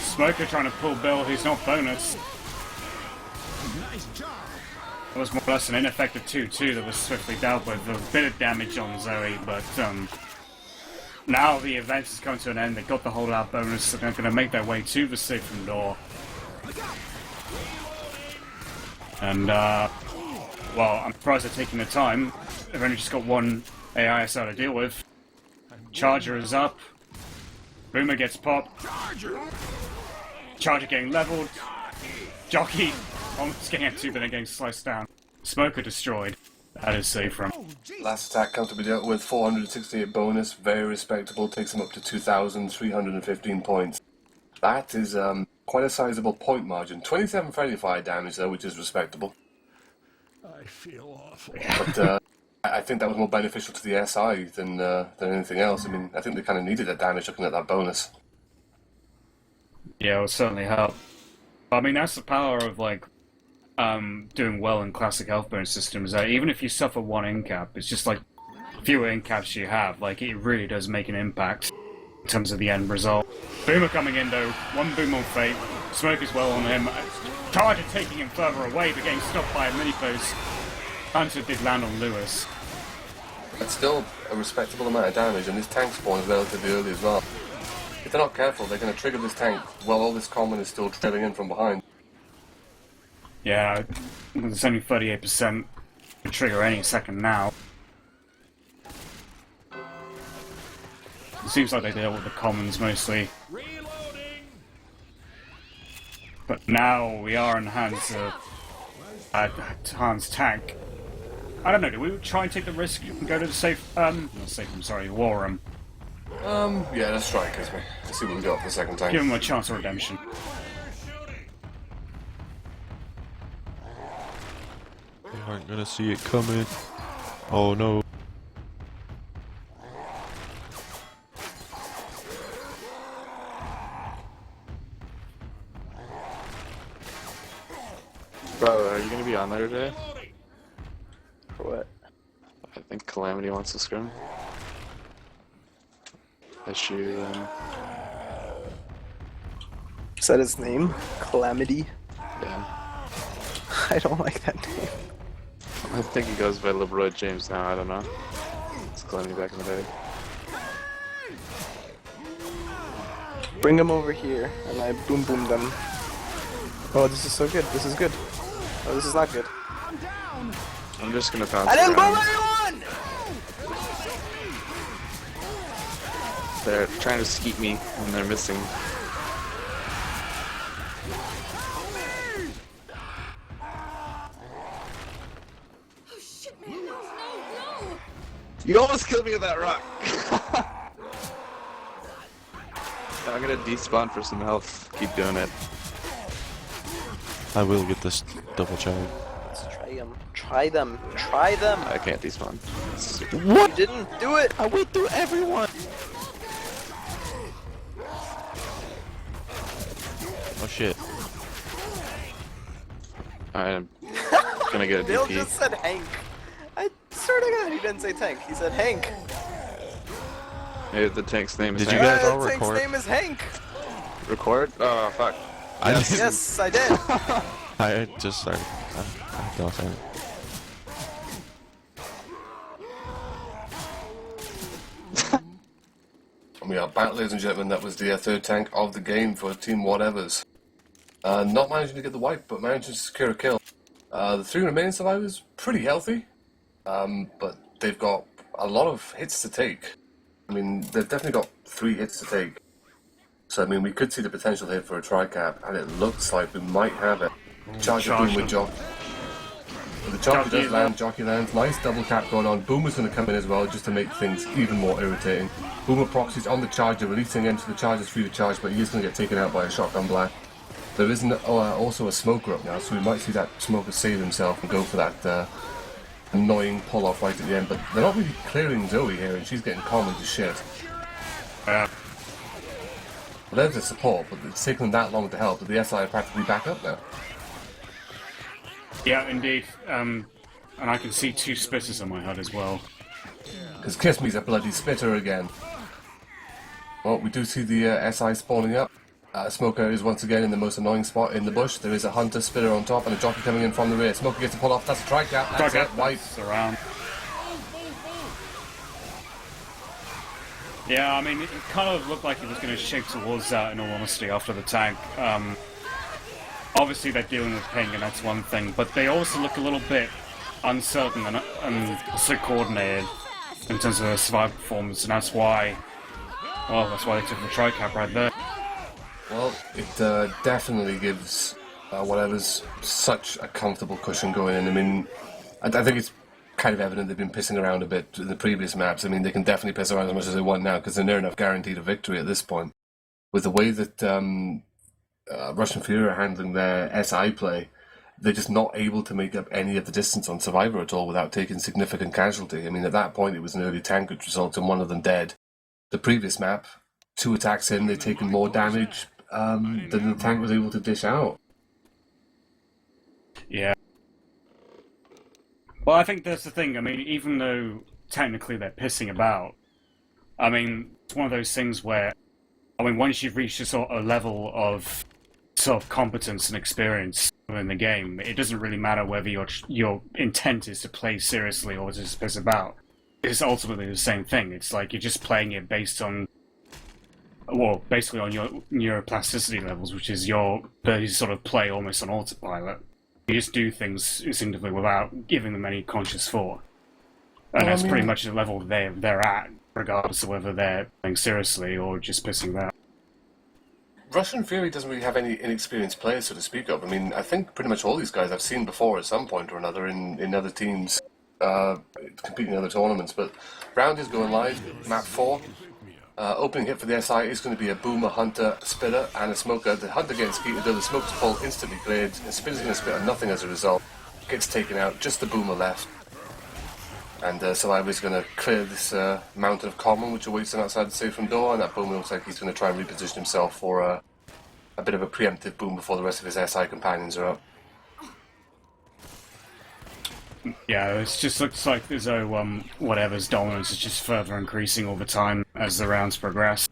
Speaker 2: Smoker trying to pull Bill, who's not bonus.
Speaker 7: Nice job.
Speaker 2: It was more or less an ineffective 2-2 that was swiftly dealt with. A bit of damage on Zoe, but now the event has come to an end. They got the holdout bonus, and they're going to make their way to the safe room door. And, well, I'm surprised they're taking the time. They've only just got one AISR to deal with. Charger is up. Boomer gets popped. Charger getting leveled. Jockey almost getting into, but then getting sliced down. Smoker destroyed. That is safe from.
Speaker 1: Last attack comfortably dealt with, 468 bonus, very respectable, takes him up to 2,315 points. That is quite a sizable point margin. 27 friendly fire damage though, which is respectable.
Speaker 7: I feel awful.
Speaker 1: But I think that was more beneficial to the SI than anything else. I mean, I think they kind of needed that damage looking at that bonus.
Speaker 2: Yeah, it would certainly help. I mean, that's the power of, like, doing well in classic health bonus systems. Even if you suffer one incap, it's just like fewer incaps you have. Like, it really does make an impact in terms of the end result. Boomer coming in though, one boom on Fate. Smoke is well on him. Charger taking him further away, but getting stopped by a mini post. Hunter did land on Lewis.
Speaker 1: That's still a respectable amount of damage, and this tank spawn is relatively early as well. If they're not careful, they're going to trigger this tank while all this common is still trailing in from behind.
Speaker 2: Yeah, it's only 38% to trigger any second now. It seems like they deal with the commons mostly.
Speaker 7: Reloading.
Speaker 2: But now we are in the hands of Han's tank. I don't know, do we try and take the risk and go to the safe, not safe, I'm sorry, war room?
Speaker 1: Yeah, let's try it, Kisme. Let's see what we got for the second tank.
Speaker 2: Give him a chance of redemption.
Speaker 6: They aren't gonna see it coming. Oh no.
Speaker 5: Bro, are you gonna be on there today?
Speaker 8: For what?
Speaker 5: I think Calamity wants to scrim. Issue,
Speaker 8: Is that his name? Calamity?
Speaker 5: yeah.
Speaker 8: I don't like that name.
Speaker 5: I think he goes by LeBroy James now, I don't know. It's Calamity back in the day.
Speaker 8: Bring him over here, and I boom boom them. Oh, this is so good. This is good. Oh, this is not good.
Speaker 5: I'm just gonna pounce
Speaker 8: I didn't boom
Speaker 5: around.
Speaker 8: anyone!
Speaker 5: They're trying to skeet me when they're missing.
Speaker 3: Oh shit, man! No, no, no!
Speaker 5: You almost killed me with that rock! I'm gonna despawn for some health. Keep doing it.
Speaker 6: I will get this double charge.
Speaker 8: Let's try them. Try them. Try them!
Speaker 5: I can't despawn.
Speaker 8: What? You didn't do it!
Speaker 6: I went through everyone! Oh shit.
Speaker 5: I'm gonna get a
Speaker 8: Bill
Speaker 5: DP.
Speaker 8: just said Hank. I swear to God, he didn't say Tank. He said Hank.
Speaker 5: Maybe the tank's name is
Speaker 6: Did you
Speaker 5: Hank.
Speaker 6: guys all
Speaker 8: Tank's
Speaker 6: record?
Speaker 8: name is Hank.
Speaker 5: Record? Oh, fuck.
Speaker 8: Yes, I did.
Speaker 6: I just started. I don't think.
Speaker 1: And we are back, ladies and gentlemen. That was the third tank of the game for Team Whatevas. Not managing to get the wipe, but managing to secure a kill. The three remaining survivors, pretty healthy, but they've got a lot of hits to take. I mean, they've definitely got 3 hits to take. So, I mean, we could see the potential here for a tri-cap, and it looks like we might have it. Charger boom with Jock. The Jockey does land, Jockey lands. Nice double cap going on. Boomer's going to come in as well, just to make things even more irritating. Boomer proxies on the Charger, releasing him so the Charger's free to charge, but he is going to get taken out by a shotgun blast. There is also a smoker up now, so we might see that smoker save himself and go for that annoying pull-off right at the end. But they're not really clearing Zoe here, and she's getting common to shit. There's the support, but it's taken them that long to help that the SI are practically back up now.
Speaker 2: Yeah, indeed. And I can see 2 spitters on my HUD as well.
Speaker 1: Because Kiss Me's a bloody spitter again. Well, we do see the SI spawning up. Smoker is once again in the most annoying spot in the bush. There is a hunter, spitter on top, and a jockey coming in from the rear. Smoker gets a pull off. That's a strike out. That's it. Wipe.
Speaker 2: Around. Yeah, I mean, it kind of looked like it was going to shape towards that, in all honesty, after the tank. Obviously, they're dealing with ping, and that's one thing, but they also look a little bit uncertain and so coordinated in terms of their survival performance, and that's why, well, that's why they took the tri-cap right there.
Speaker 1: Well, it definitely gives whatever's such a comfortable cushion going in. I mean, I think it's kind of evident they've been pissing around a bit in the previous maps. I mean, they can definitely piss around as much as they want now because they're near enough guaranteed a victory at this point. With the way that Russian Fury are handling their SI play, they're just not able to make up any of the distance on Survivor at all without taking significant casualty. I mean, at that point, it was an early tank which resulted in one of them dead. The previous map, 2 attacks in, they've taken more damage than the tank was able to dish out.
Speaker 2: Yeah. Well, I think that's the thing. I mean, even though technically they're pissing about, I mean, it's one of those things where, I mean, once you've reached a sort of level of sort of competence and experience in the game, it doesn't really matter whether your intent is to play seriously or to just piss about. It's ultimately the same thing. It's like you're just playing it based on, well, basically on your neuroplasticity levels, which is your ability to sort of play almost on autopilot. You just do things instinctively without giving them any conscious thought. And that's pretty much the level they're at, regardless of whether they're playing seriously or just pissing about.
Speaker 1: Russian Fury doesn't really have any inexperienced players, so to speak of. I mean, I think pretty much all these guys I've seen before at some point or another in other teams, competing in other tournaments. But round is going live, map 4. Opening hit for the SI is going to be a Boomer, Hunter, Spitter, and a Smoker. The Hunter getting skeeted, though the Smoker's pull instantly cleared. The Spitter's going to spit on nothing as a result. Gets taken out, just the Boomer left. And Survivor's going to clear this mountain of common, which awaits him outside the safe room door, and that Boomer looks like he's going to try and reposition himself for a bit of a preemptive boom before the rest of his SI companions are up.
Speaker 2: Yeah, it just looks like as though whatever's dominance is just further increasing all the time as the rounds progress.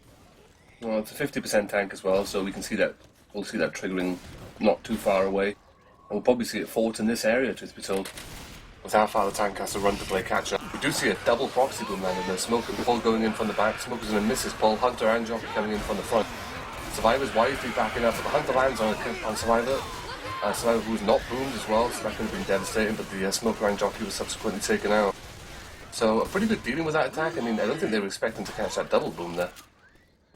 Speaker 1: Well, it's a 50% tank as well, so we can see that. We'll see that triggering not too far away. And we'll probably see it fought in this area, truth be told. With how far the tank has to run to play catch-up. We do see a double proxy boom landing there. Smoker pull going in from the back. Smoker's going to miss his pull. Hunter and Jockey coming in from the front. Survivor's wisely backing up, but the Hunter lands on Survivor. Survivor who's not boomed as well, so that could have been devastating, but the Smoker and Jockey was subsequently taken out. So a pretty good dealing with that attack. I mean, I don't think they were expecting to catch that double boom there.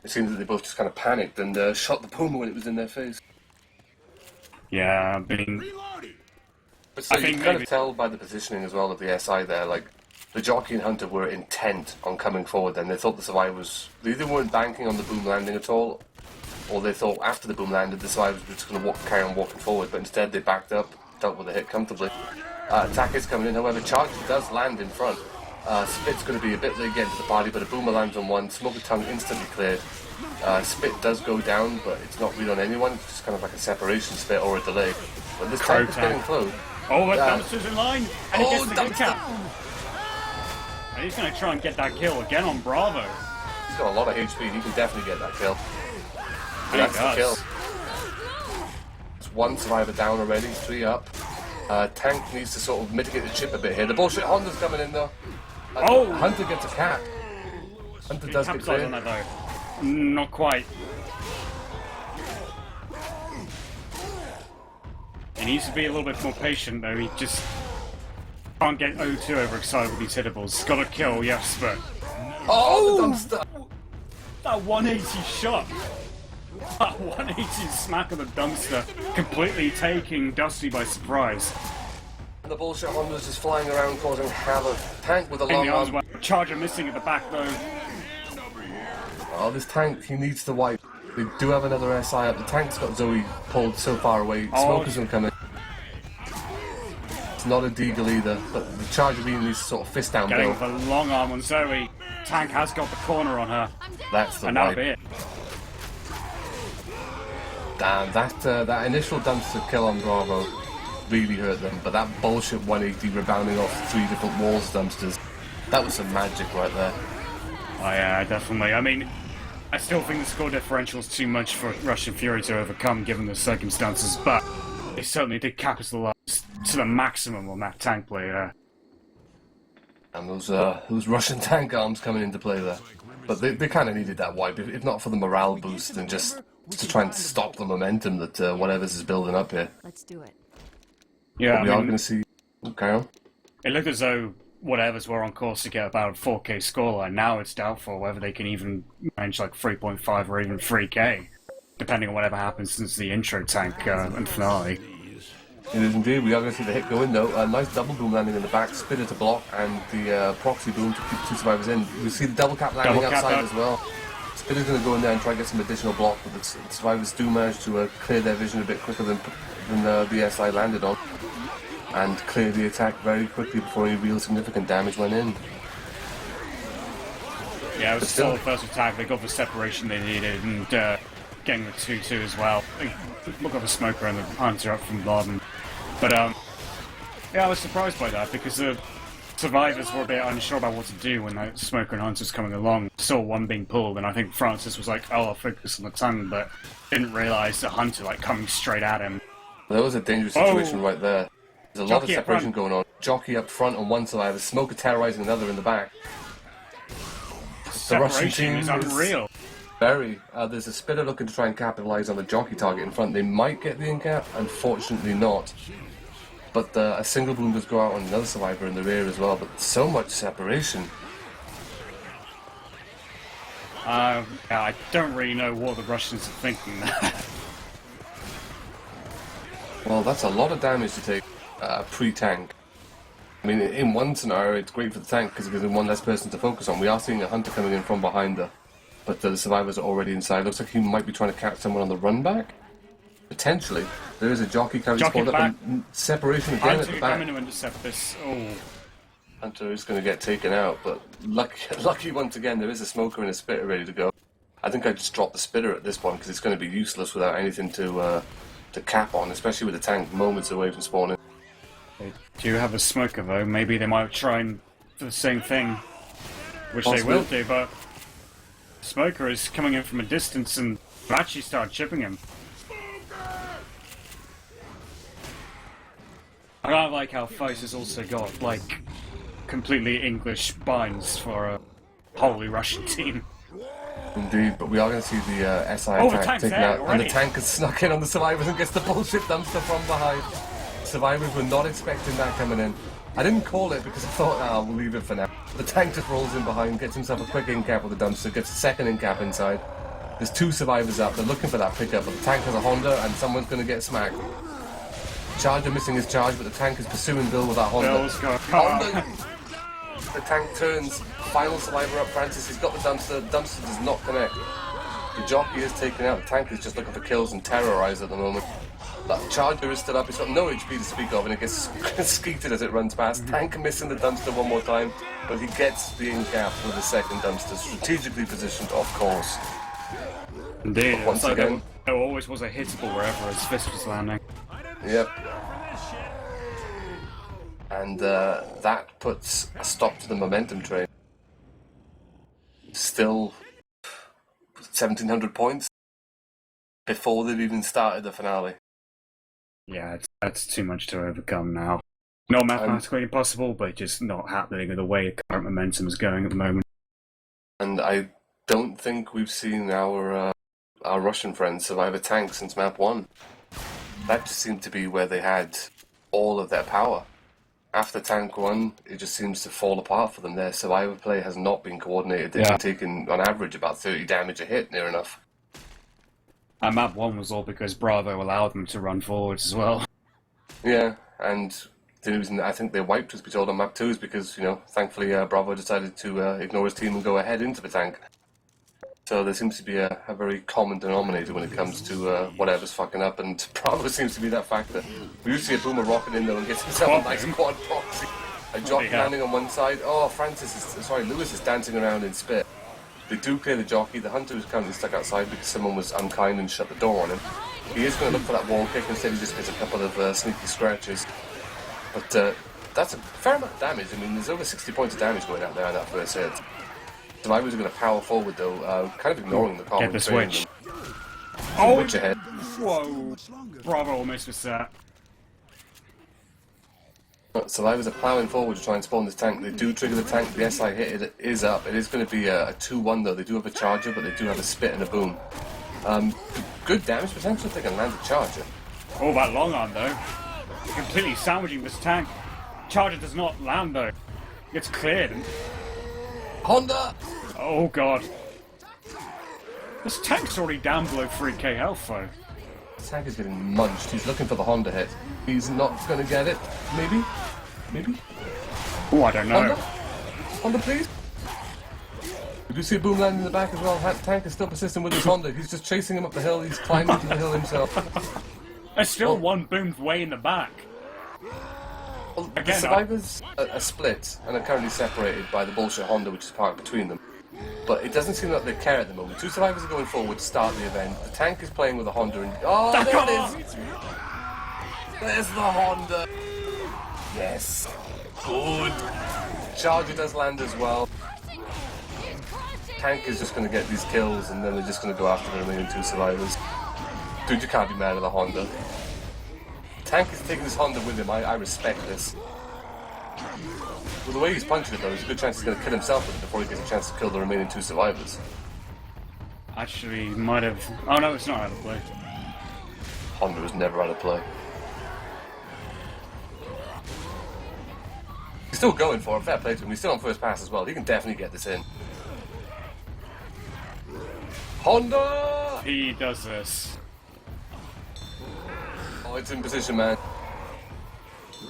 Speaker 1: It seems that they both just kind of panicked and shot the boomer when it was in their face.
Speaker 2: Yeah, I mean...
Speaker 1: But so
Speaker 2: I
Speaker 1: you
Speaker 2: think
Speaker 1: can kind
Speaker 2: maybe...
Speaker 1: of tell by the positioning as well of the SI there, like, the Jockey and Hunter were intent on coming forward then. They thought the Survivors... They either weren't banking on the boom landing at all, or they thought after the boom landed, the Survivors were just going to carry on walking forward, but instead they backed up, dealt with the hit comfortably. Attack is coming in, however, Charge does land in front. Spit's going to be a bit late getting to the party, but a Boomer lands on one. Smoker Tongue instantly cleared. Spit does go down, but it's not really on anyone. It's just kind of like a separation spit or a delay. But this tank is getting close.
Speaker 2: Oh, that dumpster's in line! And he gets the
Speaker 1: dumpster!
Speaker 2: kick out! And he's going to try and get that kill again on Bravo.
Speaker 1: He's got a lot of HP, he can definitely get that kill.
Speaker 2: He
Speaker 1: That's the
Speaker 2: does.
Speaker 1: kill. It's one Survivor down already, 3 up. Tank needs to sort of mitigate the chip a bit here. The bullshit Honda's coming in though.
Speaker 2: Oh!
Speaker 1: Hunter gets a cap. Hunter does get
Speaker 2: Capsize on
Speaker 1: clear.
Speaker 2: that though. Not quite. He needs to be a little bit more patient though. He just can't get 0-2 overexcited with these hittables. He's got to kill, yes, but...
Speaker 1: Oh, the dumpster!
Speaker 2: That 180 shot! That 180 smack of the dumpster, completely taking Dusty by surprise.
Speaker 1: The bullshit Honda's just flying around causing havoc. Tank with a
Speaker 2: In
Speaker 1: long
Speaker 2: the arms,
Speaker 1: arm.
Speaker 2: Charger missing at the back though.
Speaker 1: Oh, this tank, he needs to wipe. They do have another SI up. The tank's got Zoe pulled so far away. Smoker's gonna come in. It's not a deagle either, but the Charger beam needs to sort of fist down
Speaker 2: Getting
Speaker 1: Bill.
Speaker 2: the long arm on Zoe. Tank has got the corner on her.
Speaker 1: That's the
Speaker 2: And that'll
Speaker 1: wipe.
Speaker 2: be it.
Speaker 1: Damn, that initial dumpster kill on Bravo really hurt them, but that bullshit 180 rebounding off 3 different walls dumpsters, that was some magic right there.
Speaker 2: Oh yeah, definitely. I mean, I still think the score differential is too much for Russian Fury to overcome given the circumstances, but they certainly did capitalize to the maximum on that tank play there.
Speaker 1: And those Russian tank arms coming into play there. But they kind of needed that wipe, if not for the morale boost, and just to try and stop the momentum that whatevas is building up here.
Speaker 3: Let's do it.
Speaker 2: Yeah,
Speaker 1: But we are going to see... Carry on.
Speaker 2: It looked as though whatevas were on course to get about a 4K scoreline. Now it's doubtful whether they can even manage like 3.5 or even 3K, depending on whatever happens since the intro tank and finale.
Speaker 1: It is indeed. We are going to see the hit go in, though. A nice double boom landing in the back, spitter to block, and the proxy boom to keep the two survivors in. We see the double cap landing outside as well. Spitter's going to go in there and try and get some additional block, but the survivors do manage to clear their vision a bit quicker than the SI landed on, and clear the attack very quickly before any real significant damage went in.
Speaker 2: Yeah, it was still the first attack. They got the separation they needed, and getting the 2-2 as well. They got the smoker and the hunter up from the bottom. But yeah, I was surprised by that because the survivors were a bit unsure about what to do when that smoker and hunter's coming along. Saw one being pulled, and I think Francis was like, "Oh, I'll focus on the tongue," but didn't realise the hunter like coming straight at him.
Speaker 1: Well, that was a dangerous situation right there. There's a lot of
Speaker 2: Jockey up
Speaker 1: separation
Speaker 2: front.
Speaker 1: going on. Jockey up front on one survivor, smoker terrorizing another in the back. The Russian
Speaker 2: Separation
Speaker 1: team
Speaker 2: is unreal.
Speaker 1: Very. There's a spitter looking to try and capitalize on the jockey target in front. They might get the in-cap, unfortunately not. But a single boom does go out on another survivor in the rear as well, but so much separation.
Speaker 2: Yeah, I don't really know what the Russians are thinking there.
Speaker 1: Well, that's a lot of damage to take pre-tank. I mean, in one scenario, it's great for the tank because it gives them one less person to focus on. We are seeing a hunter coming in from behind her, but the survivors are already inside. Looks like he might be trying to catch someone on the run back. Potentially. There is a jockey carry spot up and separation again at the back.
Speaker 2: I'm going to intercept this. Oh.
Speaker 1: Hunter is going to get taken out, but lucky once again, there is a smoker and a spitter ready to go. I think I just dropped the spitter at this point because it's going to be useless without anything to cap on, especially with the tank moments away from spawning.
Speaker 2: They do have a smoker though. Maybe they might try and do the same thing, which
Speaker 1: Possibly.
Speaker 2: they will do. But smoker is coming in from a distance and actually start chipping him. I don't like how Feist has also got like completely English binds for a wholly Russian team.
Speaker 1: Indeed, but we are going to see the SI
Speaker 2: Oh, the
Speaker 1: attack
Speaker 2: tank's
Speaker 1: taken
Speaker 2: there
Speaker 1: out, and
Speaker 2: already.
Speaker 1: the tank has snuck in on the survivors and gets the bullshit dumpster from behind. Survivors were not expecting that coming in. I didn't call it because I thought, we'll leave it for now. The tank just rolls in behind, gets himself a quick in-cap with the dumpster, gets a second in-cap inside. There's two survivors up, they're looking for that pickup, but the tank has a Honda and someone's going to get smacked. Charger missing his charge, but the tank is pursuing Bill with that Honda.
Speaker 2: Bill's got
Speaker 1: Honda! The tank turns, final survivor up, Francis, he's got the dumpster does not connect. The jockey is taken out, the tank is just looking for kills and terrorise at the moment. That Charger is still up, he's got no HP to speak of and it gets skeeted as it runs past. Tank missing the dumpster one more time, but he gets the in-cap with the second dumpster, strategically positioned, of course.
Speaker 2: Indeed,
Speaker 1: But once
Speaker 2: it's like
Speaker 1: again-
Speaker 2: there always was a hittable wherever his fist was landing.
Speaker 1: Yep. And that puts a stop to the momentum train. Still 1,700 points before they've even started the finale.
Speaker 2: Yeah, that's too much to overcome now. Not mathematically impossible, but just not happening with the way current momentum is going at the moment.
Speaker 1: And I don't think we've seen our Russian friends survive a tank since map 1. That just seemed to be where they had all of their power. After tank 1, it just seems to fall apart for them. Their survivor play has not been coordinated. They've been taking, on average, about 30 damage a hit, near enough.
Speaker 2: And map 1 was all because Bravo allowed them to run forwards as well.
Speaker 1: Yeah, and the reason I think they wiped, as we told on map 2, is because, thankfully Bravo decided to ignore his team and go ahead into the tank. So there seems to be a very common denominator when it comes to whatever's fucking up, and Bravo seems to be that factor. We usually see a boomer rocket in there and gets himself a nice quad proxy. A jockey landing on one side. Oh, Lewis is dancing around in spit. They do clear the jockey. The hunter is currently stuck outside because someone was unkind and shut the door on him. He is going to look for that wall kick, instead he just gets a couple of sneaky scratches. But that's a fair amount of damage. I mean, there's over 60 points of damage going out there on that first hit. Survivors are going to power forward though, kind of ignoring the common
Speaker 2: Get the
Speaker 1: train.
Speaker 2: switch.
Speaker 1: Oh,
Speaker 2: Oh,
Speaker 1: witch ahead.
Speaker 2: whoa. Bravo almost missed that.
Speaker 1: Survivors are plowing forward to try and spawn this tank. They do trigger the tank. The SI hit it is up. It is going to be a 2-1 though. They do have a charger, but they do have a spit and a boom. Good damage potential if they can land a charger.
Speaker 2: Oh, that long arm though. Completely sandwiching this tank. Charger does not land though. It's cleared.
Speaker 1: Honda!
Speaker 2: Oh god. This tank's already down below 3k health though.
Speaker 1: The tank is getting munched. He's looking for the Honda hit. He's not going to get it. Maybe? Maybe?
Speaker 2: Oh, I don't know.
Speaker 1: Honda? Honda, please? We do see a boom land in the back as well. Tank is still persistent with his Honda. He's just chasing him up the hill. He's climbing to the hill himself.
Speaker 2: There's still one boomed way in the back.
Speaker 1: Well, the
Speaker 2: Again,
Speaker 1: survivors are split and are currently separated by the bullshit Honda which is parked between them. But it doesn't seem like they care at the moment. Two survivors are going forward to start the event. The tank is playing with the Honda and... Oh, there it is! There's the Honda! Yes! Good! Charger does land as well. Tank is just going to get these kills and then they're just going to go after the remaining two survivors. Dude, you can't be mad at the Honda. Tank is taking this Honda with him. I respect this. Well, the way he's punching it though, there's a good chance he's going to kill himself with it before he gets a chance to kill the remaining two survivors.
Speaker 2: Actually, might have... Oh no, it's not out of play.
Speaker 1: Honda was never out of play. He's still going for it, fair play to him. He's still on first pass as well. He can definitely get this in. Honda!
Speaker 2: He does this.
Speaker 1: Oh, it's in position, man.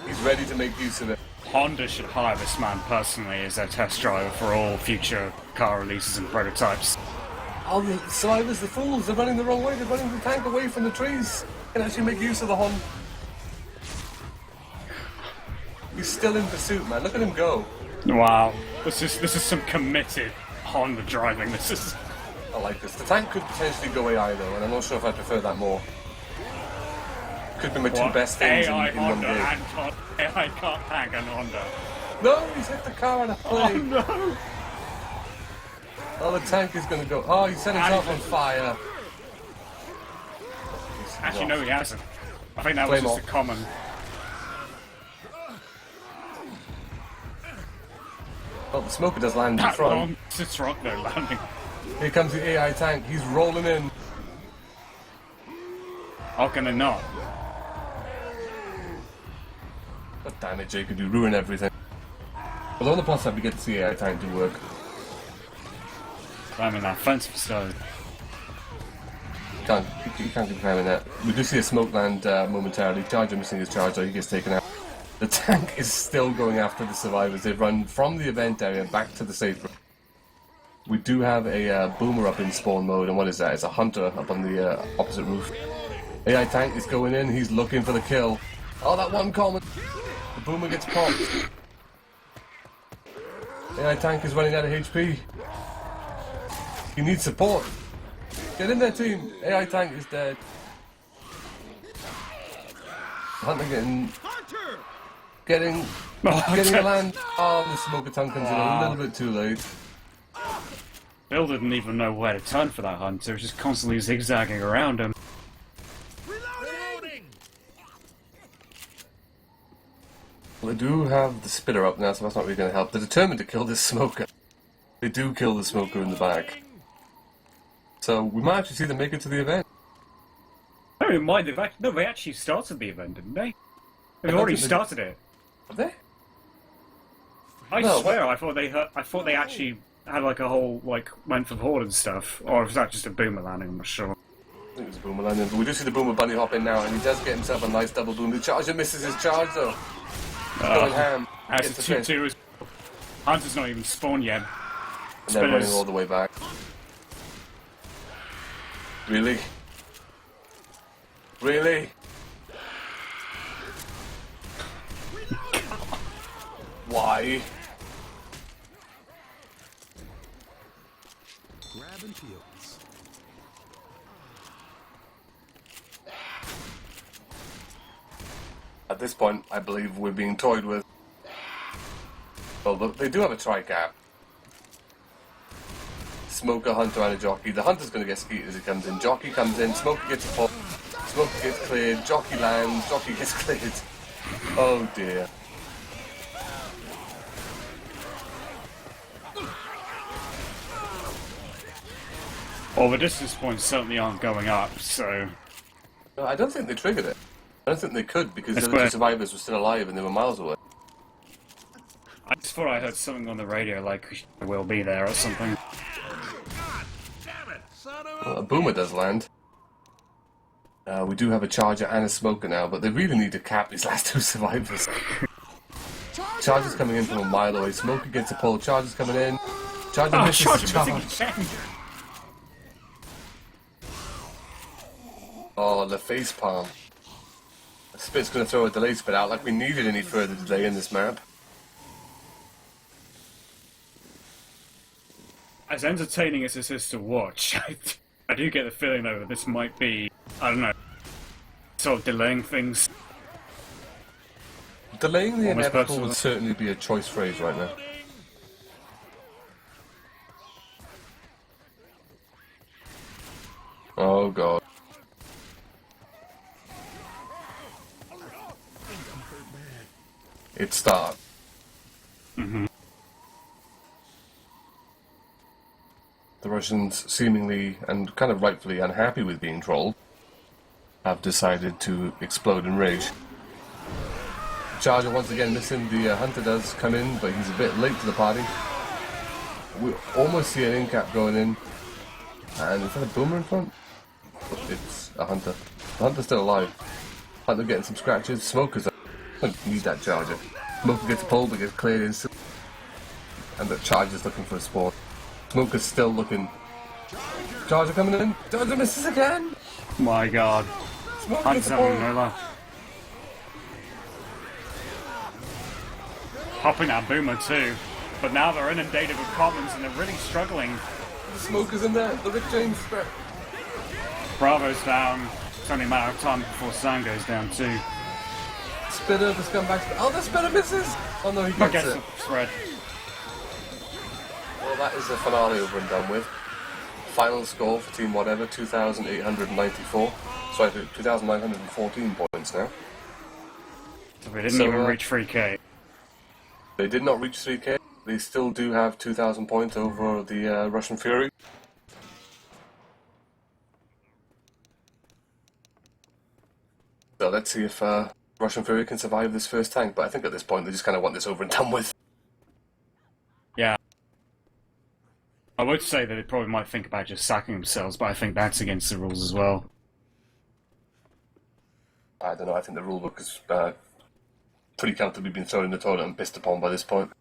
Speaker 1: He's ready to make use of it.
Speaker 2: Honda should hire this man personally as their test driver for all future car releases and prototypes.
Speaker 1: Oh, the survivors, the fools, they're running the wrong way. They're running the tank away from the trees. Can actually make use of the Honda. He's still in pursuit, man. Look at him go.
Speaker 2: Wow, this is some committed Honda driving. This is...
Speaker 1: I like this. The tank could potentially go AI though, and I'm not sure if I prefer that more. Could be my two best things in one
Speaker 2: Honda
Speaker 1: game.
Speaker 2: and AI can't tank and Honda.
Speaker 1: No, he's hit the car and a play.
Speaker 2: Oh no!
Speaker 1: Oh, the tank is going to go. Oh, he set himself on fire.
Speaker 2: Actually, no, he hasn't. I think that was just a common.
Speaker 1: Well, the smoker does land in
Speaker 2: That
Speaker 1: front.
Speaker 2: long truck though landing.
Speaker 1: Here comes the AI tank. He's rolling in.
Speaker 2: How can it not?
Speaker 1: God damn it, Jacob, you ruin everything. Although on the plus side, we get to see AI tank do work.
Speaker 2: Climbing that fence for stone.
Speaker 1: You can't keep climbing that. We do see a smoke land momentarily. Charger missing his charger, he gets taken out. The tank is still going after the survivors. They've run from the event area back to the safe room. We do have a boomer up in spawn mode, and what is that? It's a hunter up on the opposite roof. AI tank is going in, he's looking for the kill. Oh, that one comment! The boomer gets popped. AI tank is running out of HP. He needs support. Get in there, team! AI tank is dead. Hunter getting a land. Oh, the smoker tongue comes in a little bit too late.
Speaker 2: Bill didn't even know where to turn for that hunter. He was just constantly zigzagging around him.
Speaker 7: Reloading!
Speaker 1: Well, they do have the spitter up now, so that's not really going to help. They're determined to kill this smoker. They do kill the smoker in the back. So we might actually see them make it to the event.
Speaker 2: I don't mind. They actually started the event, didn't they? They've already started it.
Speaker 1: Have they?
Speaker 2: I
Speaker 1: No,
Speaker 2: swear, I thought they actually had like a whole went for the horde and stuff, or was that just a boomer landing? I'm not sure.
Speaker 1: I think it was a boomer landing, but we do see the boomer bunny hop in now, and he does get himself a nice double boom. The charger misses his charge though. He's going ham.
Speaker 2: As
Speaker 1: Gets
Speaker 2: the
Speaker 1: the finish.
Speaker 2: 2-2 is... Hunter's not even spawned yet.
Speaker 1: And they're running
Speaker 2: Spinners.
Speaker 1: all the way back. Really? Really? Why?
Speaker 7: Grabbing fields.
Speaker 1: At this point, I believe we're being toyed with. Well, they do have a tri-cap. Smoker, Hunter, and a Jockey. The Hunter's going to get skeeted as he comes in. Jockey comes in, Smoker gets a pull. Smoker gets cleared, Jockey lands, Jockey gets cleared. Oh dear.
Speaker 2: Well, the distance points certainly aren't going up, so...
Speaker 1: No, I don't think they triggered it. I don't think they could because the
Speaker 2: That's
Speaker 1: other two
Speaker 2: where-
Speaker 1: survivors were still alive and they were miles away.
Speaker 2: I just thought I heard something on the radio like, we'll be there or something.
Speaker 7: Damn it, son of
Speaker 1: Well, a Boomer does land. We do have a Charger and a Smoker now, but they really need to cap these last two survivors. Charger's coming in from a mile away. Smoker gets a pull. Charger's coming in. Charger
Speaker 2: Oh,
Speaker 1: misses
Speaker 2: charge
Speaker 1: the
Speaker 2: missing
Speaker 1: charge.
Speaker 2: again!
Speaker 1: Oh, the face palm. Spit's going to throw a delay spit out like we needed any further delay in this map.
Speaker 2: As entertaining as this is to watch, I do get the feeling though that this might be, I don't know, sort of delaying things.
Speaker 1: Delaying the
Speaker 2: Almost
Speaker 1: inevitable
Speaker 2: personal.
Speaker 1: would certainly be a choice phrase right now. Oh god. It starts. The Russians, seemingly and kind of rightfully unhappy with being trolled, have decided to explode in rage. Charger once again missing. The Hunter does come in, but he's a bit late to the party. We almost see an in-cap going in. And is that a Boomer in front? It's a Hunter. The Hunter's still alive. Hunter getting some scratches. Smoker's up. I need that Charger. Smoker gets pulled, but gets cleared instantly. And the Charger's looking for a spawn. Smoker's still looking. Charger coming in. Charger misses again.
Speaker 2: My god.
Speaker 1: Smoker
Speaker 2: Hunter's
Speaker 1: gets a
Speaker 2: having
Speaker 1: pull.
Speaker 2: no luck. Hopping that Boomer too, but now they're inundated with commons and they're really struggling.
Speaker 1: Smoker's in there. The Rick James spread.
Speaker 2: Bravo's down. It's only a matter of time before Sam goes down too.
Speaker 1: Spitter, the scumbag. Oh, the Spitter misses. Oh no, he
Speaker 2: But
Speaker 1: gets
Speaker 2: gets
Speaker 1: it.
Speaker 2: the thread.
Speaker 1: Well, that is the finale over and done with. Final score for Team Whatever, 2,894. Sorry, 2,914 points now.
Speaker 2: So we didn't
Speaker 1: So,
Speaker 2: even reach 3k.
Speaker 1: They did not reach 3k. They still do have 2,000 points over the Russian Fury. So let's see if Russian Fury can survive this first tank. But I think at this point they just kind of want this over and done with.
Speaker 2: Yeah. I would say that they probably might think about just sacking themselves, but I think that's against the rules as well.
Speaker 1: I don't know, I think the rulebook has pretty comfortably been thrown in the toilet and pissed upon by this point.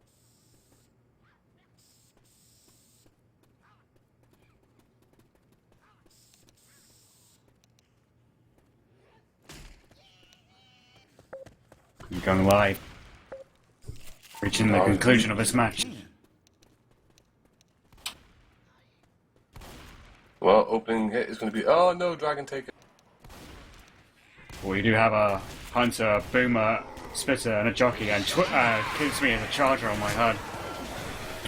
Speaker 2: I'm going live. Reaching the conclusion of this match.
Speaker 1: Well, opening hit is going to be... Oh no, Dragon Taker.
Speaker 2: We do have a Hunter, a Boomer, Spitter, and a Jockey, and kills me as a Charger on my HUD.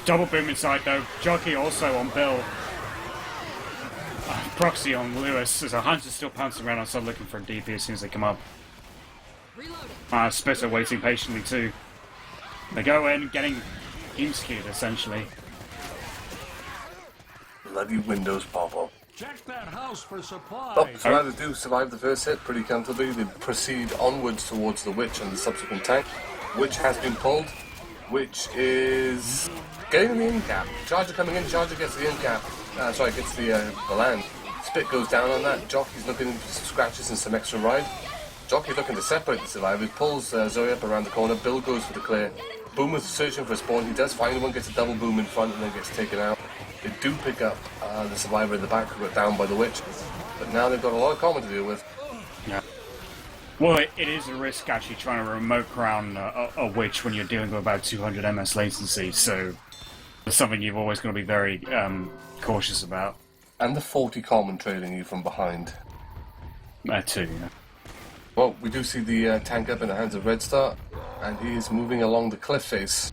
Speaker 2: Double Boom inside though. Jockey also on Bill. Proxy on Lewis. There's a Hunter still pouncing around outside looking for a DP as soon as they come up.
Speaker 3: Reloading.
Speaker 2: Spitter waiting patiently too. They go in, getting team skewed essentially.
Speaker 1: Bloody Windows pop-up.
Speaker 7: Check that house for supplies.
Speaker 1: Oh, survivors do survive the first hit pretty comfortably. They proceed onwards towards the Witch and the subsequent tank. Witch has been pulled. Witch is getting the in-cap. Charger coming in. Charger gets the in-cap. Gets the land. Spit goes down on that. Jockey's looking for some scratches and some extra ride. Jockey's looking to separate the survivors. Pulls Zoe up around the corner. Bill goes for the clear. Boomer's searching for a spawn. He does find one, gets a double boom in front and then gets taken out. They do pick up the survivor in the back who got down by the Witch. But now they've got a lot of common to deal with.
Speaker 2: Yeah. Well, it is a risk actually trying to remote crown a Witch when you're dealing with about 200 ms latency, so it's something you've always got to be very cautious about.
Speaker 1: And the 40 common trailing you from behind.
Speaker 2: That too, yeah.
Speaker 1: Well, we do see the tank up in the hands of Red Star, and he is moving along the cliff face.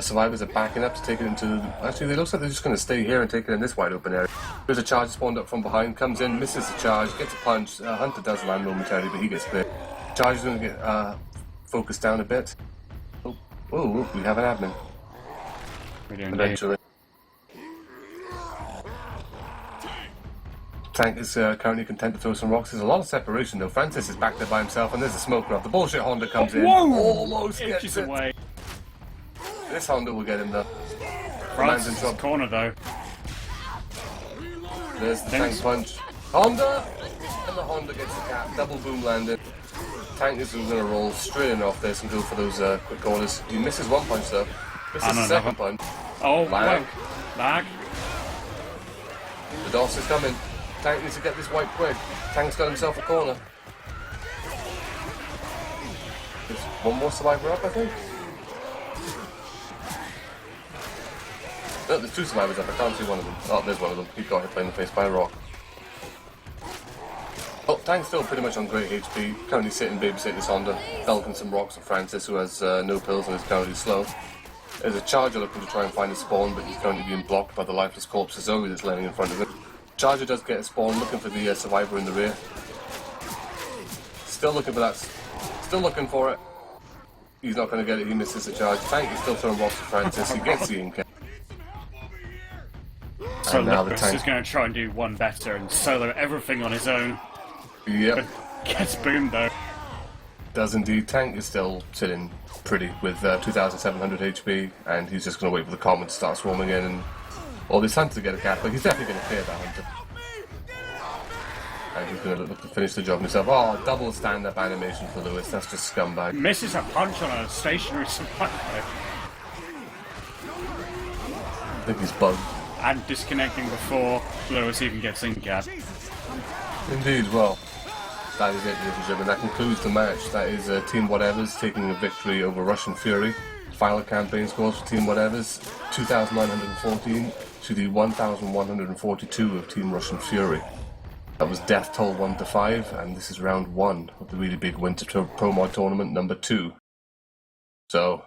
Speaker 1: Survivors are backing up to take it into... Actually, it looks like they're just going to stay here and take it in this wide open area. There's a charge spawned up from behind, comes in, misses the charge, gets a punch. Hunter does land momentarily, but he gets clear. Charge is going to get focused down a bit. Oh, we have an admin.
Speaker 2: We do indeed.
Speaker 1: Eventually. Tank is currently content to throw some rocks. There's a lot of separation though. Francis is back there by himself and there's a smoker up. The bullshit Honda comes in.
Speaker 2: Whoa!
Speaker 1: Almost gets
Speaker 2: Inches
Speaker 1: it.
Speaker 2: away.
Speaker 1: This Honda will get him though.
Speaker 2: Francis'
Speaker 1: trouble.
Speaker 2: corner though.
Speaker 1: There's the tank punch. Honda! And the Honda gets the cap. Double boom landed. Tank is going to roll straight in off this and go for those quick corners. He misses one punch though. Misses the second punch.
Speaker 2: Oh,
Speaker 1: Lag.
Speaker 2: Lag.
Speaker 1: The DOS is coming. Tank needs to get this white quick. Tank's got himself a corner. There's one more survivor up, I think. No, there's two survivors up. I can't see one of them. Oh, there's one of them. He got hit in the face by a rock. Oh, Tank's still pretty much on great HP. Currently sitting babysitting this Honda. Belting some rocks for Francis, who has no pills and is currently slow. There's a Charger looking to try and find a spawn, but he's currently being blocked by the lifeless corpse of Zoe that's laying in front of him. Charger does get a spawn, looking for the survivor in the rear. Still looking for that. Still looking for it. He's not going to get it. He misses the charge. Tank is still throwing rocks for Francis. He gets the ink.
Speaker 2: So
Speaker 1: And now the
Speaker 2: Lucas
Speaker 1: tank.
Speaker 2: is going to try and do one better and solo everything on his own.
Speaker 1: Yep.
Speaker 2: Gets boomed though.
Speaker 1: Does indeed. Tank is still sitting pretty with 2,700 HP, and he's just going to wait for the common to start swarming in and all this Hunter to get a cap, but he's definitely going to clear that Hunter. And he's going to look to finish the job himself. Oh, double stand-up animation for Lewis. That's just scumbag.
Speaker 2: Misses a punch on a stationary survivor.
Speaker 1: I think he's bugged.
Speaker 2: And disconnecting before Lewis even gets in cap.
Speaker 1: Indeed, well, that is it, ladies and gentlemen. That concludes the match. That is Team Whatevas taking a victory over Russian Fury. Final campaign scores for Team Whatevas, 2,914 to the 1,142 of Team Russian Fury. That was death toll 1 to 5, and this is round 1 of the really big Winter Pro Mod Tournament number 2. So,